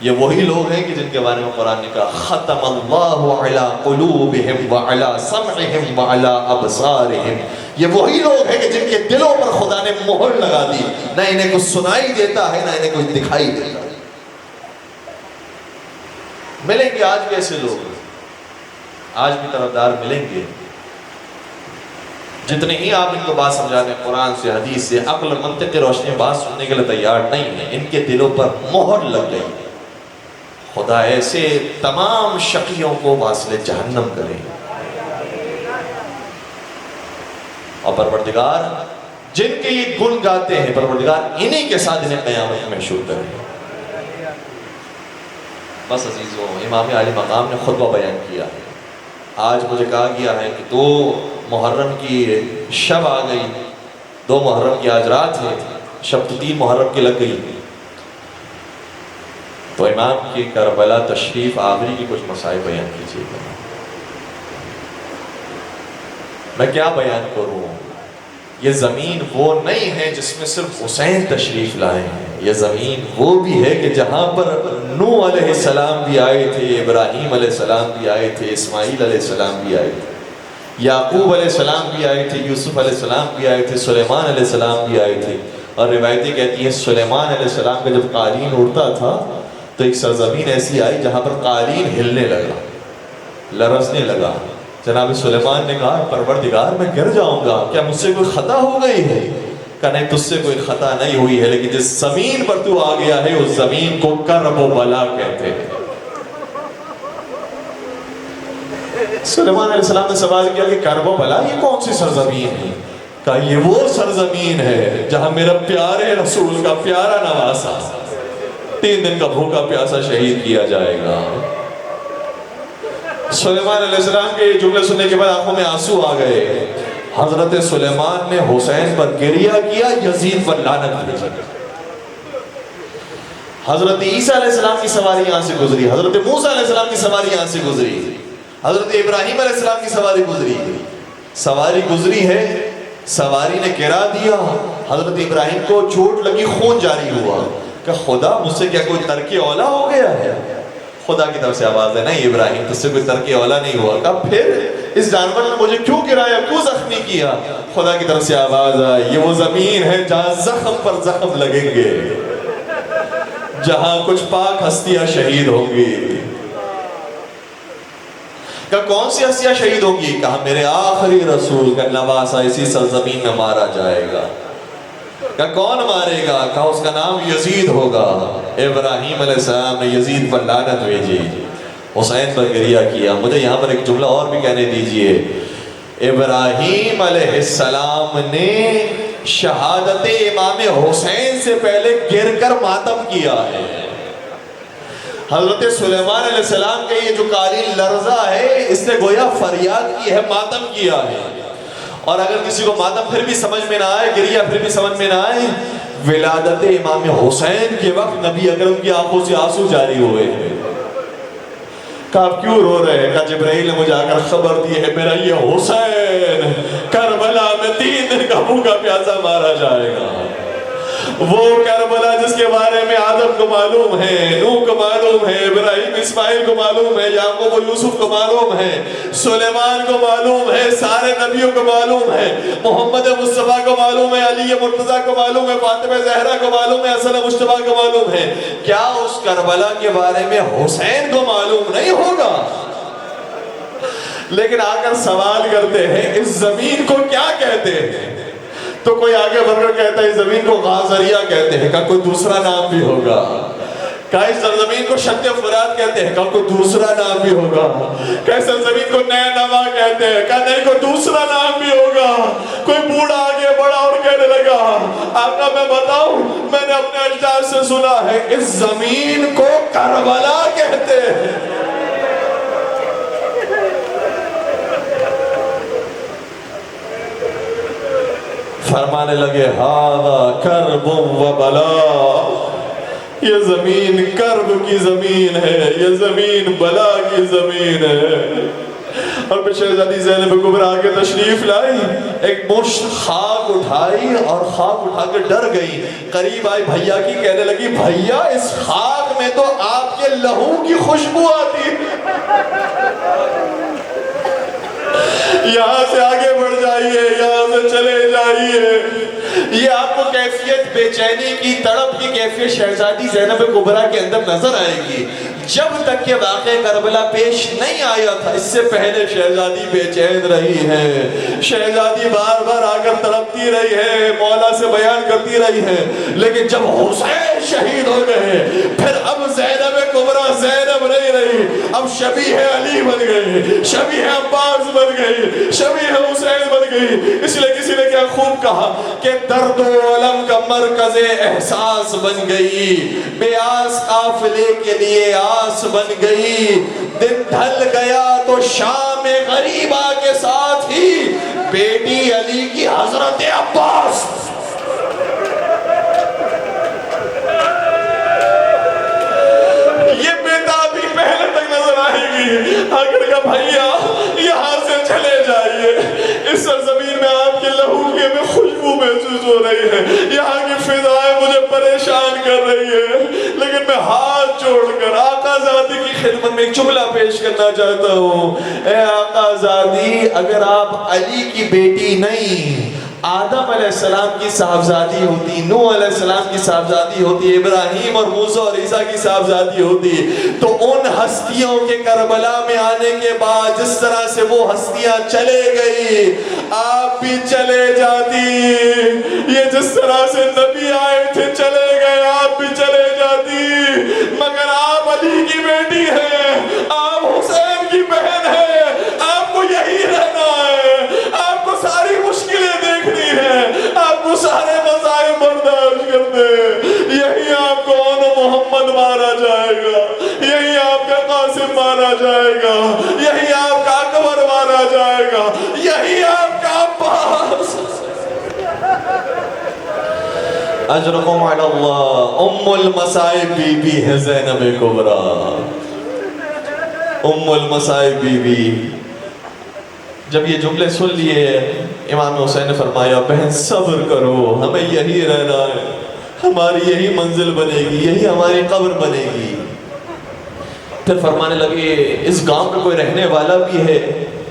یہ وہی لوگ ہیں کہ جن کے بارے میں قرآن نے کہا ختم اللہ علی قلوبہم وعلی سمعہم وعلی ابصارہم۔ یہ وہی لوگ ہیں کہ جن کے دلوں پر خدا نے مہر لگا دی، نہ انہیں کچھ سنائی دیتا ہے، نہ انہیں کچھ دکھائی دیتا ہے۔ ملیں گے آج بھی ایسے لوگ، آج بھی طرفدار ملیں گے، جتنے ہی آپ ان کو بات سمجھاتے ہیں قرآن سے، حدیث سے، عقل اور منطق کی روشنی میں بات سننے کے لیے تیار نہیں ہیں، ان کے دلوں پر مہر لگ گئی۔ خدا ایسے تمام شقیوں کو واصل جہنم کرے، اور پروردگار جن کے یہ گن گاتے ہیں، پروردگار انہی کے ساتھ انہیں قیامت میں محشور کرے۔ بس عزیزو، امام عالی مقام نے خطبہ بیان کیا ہے۔ آج مجھے کہا گیا ہے کہ 2 محرم کی شب آ گئی، 2 محرم کی آج رات ہے، شب تو 3 محرم کی لگ گئی، تو امام کی کربلا تشریف آوری کی کچھ مسائل بیان کیجیے گا۔ میں کیا بیان کروں؟ یہ زمین وہ نہیں ہے جس میں صرف حسین تشریف لائے ہیں، یہ زمین وہ بھی ہے کہ جہاں پر نوح علیہ السلام بھی آئے تھے، ابراہیم علیہ السلام بھی آئے تھے، اسماعیل علیہ السلام بھی آئے تھے، یعقوب علیہ السلام بھی آئے تھے، یوسف علیہ السلام بھی آئے تھے، سلیمان علیہ السلام بھی آئے تھے۔ اور روایتیں کہتی ہیں سلیمان علیہ السلام کا جب قالین اڑتا تھا تو ایک سرزمین ایسی آئی جہاں پر قالین ہلنے لگا، لرزنے لگا۔ جناب سلیمان نے کہا پروردگار میں گر جاؤں گا، کیا مجھ سے کوئی خطا ہو گئی ہے؟ کہ نہیں تجھ سے کوئی خطا نہیں ہوئی ہے، لیکن جس زمین پر تو آ گیا ہے اس زمین کو کرب و بلا کہتے ہیں۔ سلیمان علیہ السلام نے سوال کیا کہ کرب و بلا یہ کون سی سرزمین ہے؟ کہا یہ وہ سرزمین ہے جہاں میرا پیارے رسول کا پیارا نواسا 3 دن کا بھوکا پیاسا شہید کیا جائے گا۔ سلیمان علیہ السلام کے یہ جملے سننے کے بعد آنکھوں میں آنسو آ گئے۔ حضرت سلیمان نے حسین پر گریہ کیا، یزید پر لعنت بھیجی۔ حضرت عیسیٰ علیہ السلام کی سواری یہاں سے گزری، حضرت موسیٰ علیہ السلام کی سواری یہاں سے گزری، حضرت ابراہیم علیہ السلام کی سواری گزری۔ سواری گزری ہے، سواری نے گرا دیا، حضرت ابراہیم کو چوٹ لگی، خون جاری ہوا۔ کہ خدا مجھ سے کیا کوئی ترک اولا ہو گیا ہے؟ خدا کی طرف سے آواز ہے، نہیں ابراہیم تجھ سے کوئی ترک اولا نہیں ہوا۔ کہا پھر اس جانور نے مجھے کیوں گرایا، کیوں زخمی کیا؟ خدا کی طرف سے آواز آئی، یہ وہ زمین ہے جہاں زخم پر زخم لگیں گے، جہاں کچھ پاک ہستیاں شہید ہوں گی۔ کہا کون سی ہستیاں شہید ہوں گی؟ کہا میرے آخری رسول کا نواسہ اسی سرزمین میں مارا جائے گا۔ کہا کون مارے گا؟ کہا اس کا نام یزید ہوگا۔ ابراہیم علیہ السلام نے یزید پر لعنت بھیجی، حسین پر گریہ کیا۔ مجھے یہاں پر ایک جملہ اور بھی کہنے دیجئے۔ ابراہیم علیہ السلام نے شہادت امام حسین سے پہلے گر کر ماتم کیا ہے۔ حضرت سلیمان علیہ السلام کے یہ جو قالین لرزہ ہے، اس نے گویا فریاد کی ہے، ماتم کیا ہے۔ اور اگر کسی کو ماتم پھر بھی سمجھ میں نہ آئے، گریہ پھر بھی سمجھ میں نہ آئے، ولادت امام حسین کے وقت نبی اکرم کی آنکھوں سے آنسو جاری ہوئے ہیں۔ کہا آپ کیوں رو رہے ہیں؟ کہا جبرائیل نے مجھے آ کر خبر دی ہے میرا یہ حسین کربلا میں 3 دن کا بھوکا پیاسا مارا جائے گا۔ وہ کربلا جس کے بارے میں آدم کو معلوم ہے، نوح کو معلوم ہے، ابراہیم اسماعیل کو معلوم ہے، یعقوب و یوسف کو معلوم ہے، سلیمان کو معلوم ہے، سارے نبیوں کو معلوم ہے، محمد مصطفیٰ کو معلوم ہے، علی مرتضیٰ کو معلوم ہے، فاطمہ زہرا کو معلوم ہے، حسن مجتبیٰ کو معلوم ہے۔ کیا اس کربلا کے بارے میں حسین کو معلوم نہیں ہوگا؟ لیکن آ کر سوال کرتے ہیں اس زمین کو کیا کہتے ہیں؟ تو کوئی آگے بڑھ کر کہتا ہے اس زمین کو غازریہ کہتے ہیں۔ کہا کوئی دوسرا نام بھی ہوگا۔ کہا اس زمین کو شط فرات کہتے ہیں۔ کہا کوئی دوسرا نام بھی ہوگا۔ کہا اس زمین کو نیا نوا کہتے ہیں۔ کہا نہیں کوئی دوسرا نام بھی ہوگا۔ کوئی بوڑھا آگے بڑھا اور کہنے لگا آقا میں بتاؤں، میں نے اپنے اجداد سے سنا ہے اس زمین کو کربلا کہتے ہیں۔ فرمانے لگے ہاذا کرب و بلا، یہ زمین کرب کی زمین ہے، یہ زمین بلا کی زمین ہے۔ اور پھر شہزادی زینب کبریٰ آگے تشریف لائی، ایک مشت خاک اٹھائی اور خاک اٹھا کے ڈر گئی، قریب آئی بھیا کی، کہنے لگی بھیا اس خاک میں تو آپ کے لہو کی خوشبو آتی ہے، یہاں سے آگے بڑھ جائیے، یہاں سے چلے جائیے۔ یہ آپ کو کیفیت بے چینی کی، تڑپ کی کیفیت شہزادی زینب کبریٰ کے اندر نظر آئے گی۔ جب تک کہ واقعہ کربلا پیش نہیں آیا تھا، اس سے پہلے شہزادی بے چین رہی ہے، شہزادی بار بار آ کر تڑپتی رہی ہے، مولا سے بیان کرتی رہی ہے۔ لیکن جب حسین شہید ہو گئے، پھر اب زینب کبریٰ زینب نہیں رہی، اب شبیہ علی بن گئی، شبیہ عباس بن گئی، شبیہ حسین بن گئی۔ اس لیے کسی نے کیا خوب کہا کہ درد و علم کا مرکز احساس بن گئی، بے آس قافلے کے لیے آس بن گئی، دن ڈھل گیا تو شام غریبہ کے ساتھ ہی بیٹی علی کی حضرت عباس۔ یہ بیتابی پہلے تک نظر آئے گی، اگر کہ بھائیہ یہاں سے چلے جائیے، اس سرزمین میں آپ کے لہو کی ہمیں خوشبو محسوس ہو رہی ہے، یہاں کی فضائیں مجھے پریشان کر رہی ہے، لیکن میں ہاتھ جوڑ کر آقا زادی کی خدمت میں ایک جملہ پیش کرنا چاہتا ہوں۔ اے آقا زادی، اگر آپ علی کی بیٹی نہیں، آدم علیہ السلام کی صاحبزادی ہوتی، نوح علیہ السلام کی صاحبزادی ہوتی، ابراہیم اور موسیٰ اور عیسیٰ کی صاحبزادی ہوتی، تو ان ہستیوں کے کربلا میں آنے کے بعد جس طرح سے وہ ہستیاں چلے گئی، آپ بھی چلے جاتی۔ یہ جس طرح سے نبی آئے تھے چلے گئے، آپ بھی چلے جاتی، مگر آپ علی کی بیٹی ہیں، آپ حسین کی بہن ہیں، آپ کو یہی رہنا ہے، آپ کو ساری مشکلیں دیکھنی ہے، آپ کو سارے مصائب برداشت کرنے، یہی آپ کو محمد مسلم مانا جائے گا, یہی آپ کا اکبر مانا جائے گا, یہی آپ کا عباس. اجرکم علی اللہ. ام المصائب بی بی ہے زینب کبریٰ, ام المصائب بی بی. جب یہ جملے سن لیے امام حسین نے فرمایا بہن صبر کرو, ہمیں یہی رہنا ہے, ہماری یہی منزل بنے گی, یہی ہماری قبر بنے گی. پھر فرمانے لگے اس گاؤں میں کوئی رہنے والا بھی ہے,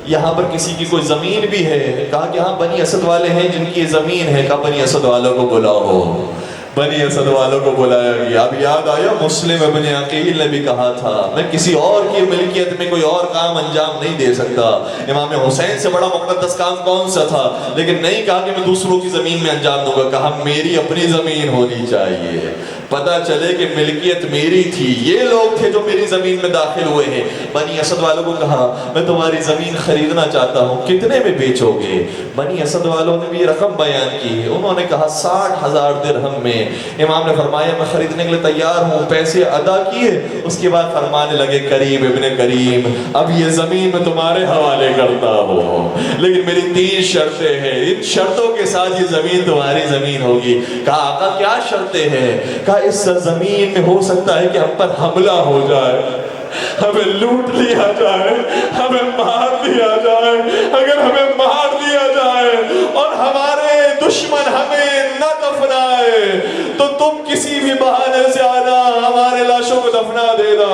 یہاں پر کسی کی کوئی زمین بھی ہے؟ کہا کہ ہاں بنی اسد والے ہیں جن کی زمین ہے. کہا بنی اسد والوں کو بلاؤ. بنی اسد والوں کو بلایا گیا. اب یاد آیا مسلم ابن عقیل نے بھی کہا تھا میں کسی اور کی ملکیت میں کوئی اور کام انجام نہیں دے سکتا. امام حسین سے بڑا مقدس کام کون سا تھا؟ لیکن نہیں کہا کہ میں دوسروں کی زمین میں انجام دوں گا, کہا میری اپنی زمین ہونی چاہیے, پتہ چلے کہ ملکیت میری تھی. یہ لوگ تھے جو میری زمین میں داخل ہوئے ہیں. بنی اسد والوں کو کہا میں تمہاری زمین خریدنا چاہتا ہوں, کتنے میں بیچو گے؟ بنی اسد والوں نے بھی رقم بیان کی. انہوں نے کہا 60,000 درہم میں. امام نے فرمایا میں خریدنے کے لیے تیار ہوں. پیسے ادا کیے. اس کے بعد فرمانے لگے کریم ابن کریم اب یہ زمین میں تمہارے حوالے کرتا ہوں, لیکن میری 3 شرطیں ہیں, ان شرطوں کے ساتھ یہ زمین تمہاری زمین ہوگی. کہا آقا کیا شرطیں ہیں؟ کہا اس زمین میں ہو سکتا ہے کہ ہم پر حملہ ہو جائے, ہمیں لوٹ لیا جائے, ہمیں مار دیا جائے. اگر ہمیں مار دیا جائے اور ہمارے دشمن ہمیں نہ دفنائے تو تم کسی بھی بہانے سے آنا, ہمارے لاشوں کو دفنا دینا.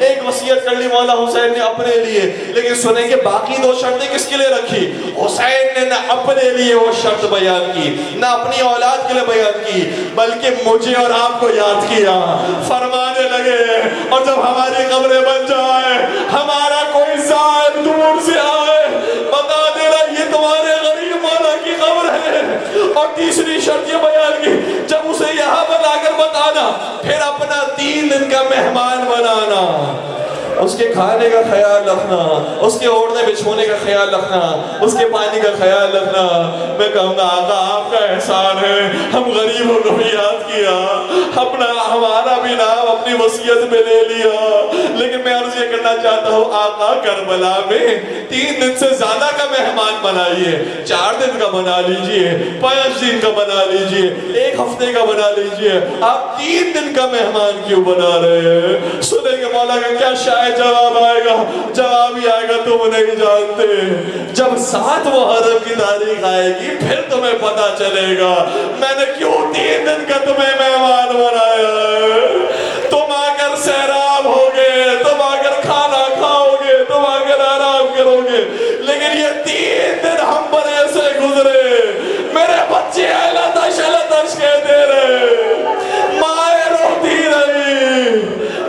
ایک وصیت کر لی مولا حسین نے اپنے لیے, لیکن سنیں کہ باقی 2 شرطیں کس کے لیے رکھی؟ حسین نے نہ اپنے لیے وہ شرط بیان کی, نہ اپنی اولاد کے لیے بیان کی, بلکہ مجھے اور آپ کو یاد کیا. فرمانے لگے اور جب ہماری قبریں بن جائے, ہمارا کوئی زائر دور سے آئے, بتا دینا یہ تمہارے غریب مولا کی قبر ہے. اور تیسری شرط یہ بیان کی جب اسے یہاں بنا کر بتانا, پھر اپنا 3 دن کا مہمان بنانا, اس کے کھانے کا خیال رکھنا, اس کے اوڑھنے بچھونے کا خیال رکھنا, اس کے پانی کا خیال رکھنا. میں کہوں گا آقا آپ کا احسان ہے, ہم غریبوں کو بھی یاد کیا, اپنا ہمارا بھی نام اپنی وصیت میں لے لیا. لیکن میں عرض یہ کرنا چاہتا ہوں آقا کربلا میں 3 دن سے زیادہ کا مہمان بنائیے, 4 دن کا بنا لیجئے, 5 دن کا بنا لیجئے, 1 ہفتے کا بنا لیجئے. آپ 3 دن کا مہمان کیوں بنا رہے ہیں؟ سنیں گے مولا کا کیا شاید جواب آئے گا. جواب ہی آئے گا تم نہیں جانتے, جب 7 محرم کی تاریخ آئے گی پھر تمہیں پتا چلے گا میں نے کیوں 3 دن کا تمہیں مہمان بنایا ہے. تم آ کر سیراب ہوگے, تم آ کر کھانا کھاؤ گے, تم آ کر آرام کرو گے, لیکن یہ 3 دن ہم پر ایسے گزرے. میرے بچے اہلا تش کہتے رہے, مائیں روتی رہی,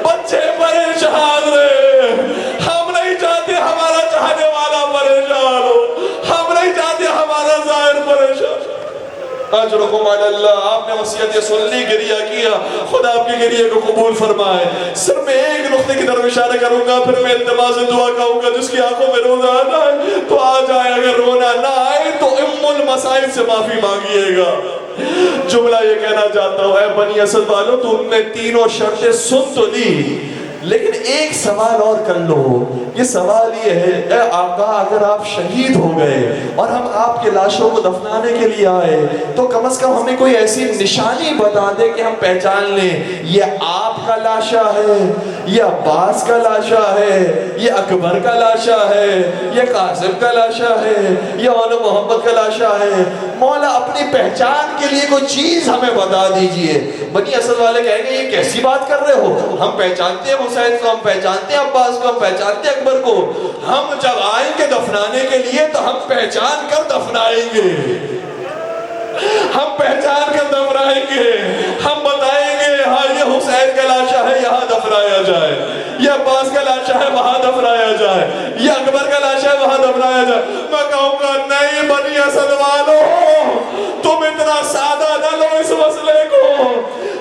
بچے پریشان رہے. ہم نہیں چاہتے ہمارا چاہنے والا پریشان ہو, ہم نہیں چاہتے ہمارا ظاہر پریشان. اجرکم علی اللہ. آپ نے وصیت سن لی, گریہ کیا, خدا آپ کے گریہ کو قبول فرمائے. صرف میں ایک نقطے کی طرف اشارہ کروں گا, پھر میں التماس دعا کہوں گا جس کی آنکھوں میں رونا آنا ہے تو آ جائے, اگر رونا نہ آئے تو ام المصائب سے معافی مانگیے گا. جملہ یہ کہنا چاہتا ہوں اے بنی اسد والو, تم نے 3 شرطیں سن تو لی, لیکن ایک سوال اور کر لو. یہ سوال یہ ہے اے آقا اگر آپ شہید ہو گئے اور ہم آپ کے لاشوں کو دفنانے کے لیے آئے تو کم از کم ہمیں کوئی ایسی نشانی بتا دے کہ ہم پہچان لیں یہ آپ کا لاشا ہے, یہ عباس کا لاشا ہے, یہ اکبر کا لاشا ہے, یہ قاسم کا لاشا ہے, یہ اول محمد کا لاشا ہے. مولا اپنی پہچان کے لیے کوئی چیز ہمیں بتا دیجئے. بنی اسد والے کہیں گے یہ کیسی بات کر رہے ہو, ہم پہچانتے ہیں حسین کو, ہم پہچانتے ہیں عباس کو, ہم پہچانتے ہیں اکبر کو, ہم جب آئیں گے دفنانے کے لیے تو ہم پہچان کر دفنائیں گے, ہم پہچان کر دفنائیں گے, ہم بتائیں گے ہاں یہ حسین کا لاشا ہے یہاں دفنایا جائے, یہ عباس کا لاشا ہے وہاں دفنایا جائے, یہ اکبر کا لاشا ہے وہاں دفنایا جائے. میں کہوں گا نہیں بنی اسد والو, تم اتنا سادہ نہ لو اس مسئلے کو.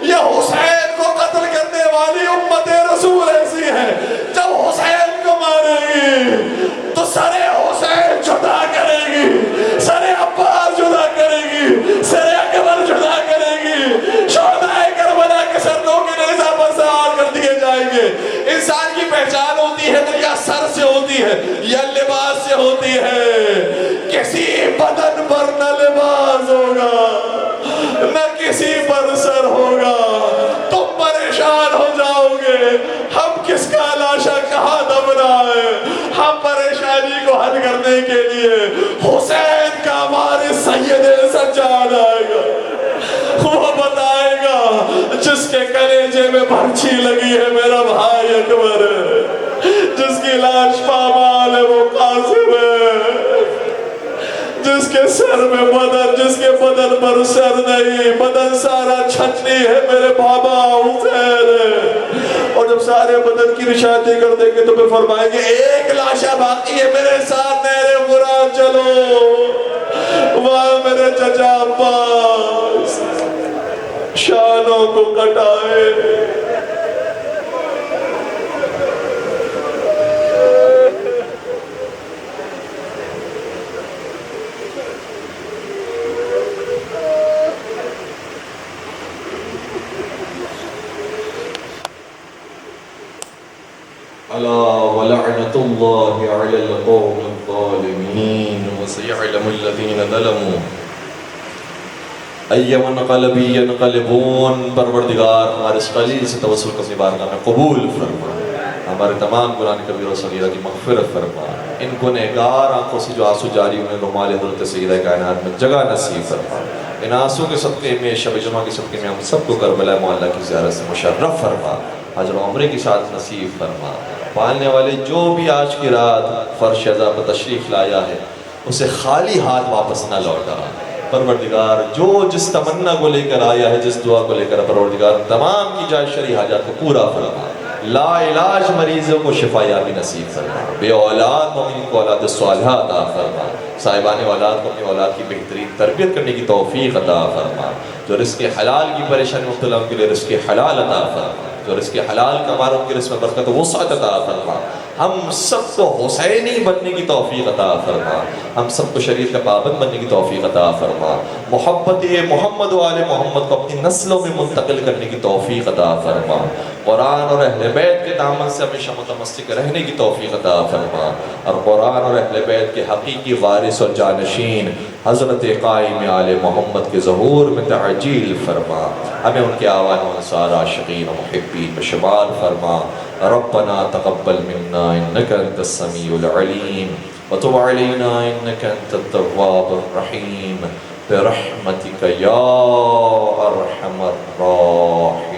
یہ حسین کو قتل کرنے والی امت رسول ایسی ہے, جب حسین کو مارے گی تو سر حسین جدا کرے گی, سر عباس جدا کرے گی, سر اکبر جدا کرے گی, شہدائے کربلا کے سروں کے نیزہ پر سوار کر دیے جائیں گے. انسان کی پہچان ہوتی ہے ہوتی ہے یا لباس سے ہوتی ہے؟ کسی بدن پر نہ لباس ہوگا نہ کسی پر سر ہوگا، تم پریشان ہو جاؤ گے ہم کس کا لاشا کہاں دبنائے۔ ہم پریشانی کو حل کرنے کے لیے حسین کا ہمارے سید سجاد آئے گا، وہ بتائے گا جس کے کلیجے میں پرچھی لگی ہے میرا بھائی اکبر ہے، جس کی لاش پامال ہے وہ قاسم ہے، جس کے سر میں بدن، جس کے بدن پر سر نہیں، بدن سارا چھٹنی ہے، میرے بابا حسین ہے۔ اور جب سارے بدن کی نشاندہی کر دیں گے تو پھر فرمائیں گے ایک لاشا باقی ہے، میرے ساتھ نہر فرات چلو، وہاں میرے چچا عباس شانوں کو کٹائے۔ ألا ولعنة الله على القوم الظالمين وسيعلم الذين ظلموا أي منقلب ينقلبون۔ پروردگار ہمارے اس قلیل سے توسل کو اپنی بارگاہ میں قبول فرما، ہمارے تمام گناہ کبیرہ و صغیرہ کی مغفرت فرما، ان گنہگار آنکھوں سے جو آنسو جاری ہوئے رومال حضرت سیدہ کائنات میں جگہ نصیب فرما، ان آنسو کے صدقے میں شب جمعہ کے صدقے میں ہم سب کو کربلا معلیٰ کی زیارت سے مشرف فرما، اجر و عمرے کی ساتھ نصیب فرما۔ پالنے والے جو بھی آج کی رات فرش عزا پر تشریف لایا ہے اسے خالی ہاتھ واپس نہ لوٹا۔ پروردگار جو جس تمنا کو لے کر آیا ہے، جس دعا کو لے کر، پروردگار تمام کی جائے شرعی حاجات کو پورا فرما، لا علاج مریضوں کو شفا یابی نصیب فرما، بے اولاد مومن کو اولاد صالحہ عطا فرما، صاحبان اولاد کو اپنی اولاد کی بہترین تربیت کرنے کی توفیق عطا فرما، جو رزق حلال کی پریشانی مبتلا ان کے لیے رزق حلال عطا فرما، جو رزق حلال کما رہا ان کے رزق میں برکت و وسعت عطا فرما، ہم سب کو حسینی بننے کی توفیق عطا فرما، ہم سب کو شریعت کا پابند بننے کی توفیق عطا فرما، محبت محمد و آل محمد کو اپنی نسلوں میں منتقل کرنے کی توفیق عطا فرما، قرآن اور اہل بیت کے دامن سے ہمیشہ متمسک رہنے کی توفیق عطا فرما، اور قرآن اور اہل بیت کے حقیقی وارث اور جانشین حضرت قائم آل محمد کے ظہور میں تعجیل فرما، ہمیں ان کے آوان و انصار عاشقین و محبین میں شمار فرما۔ ربنا تقبل منا انك انت السميع العليم وتب علينا انك انت التواب الرحيم برحمتك يا ارحم الراحمين۔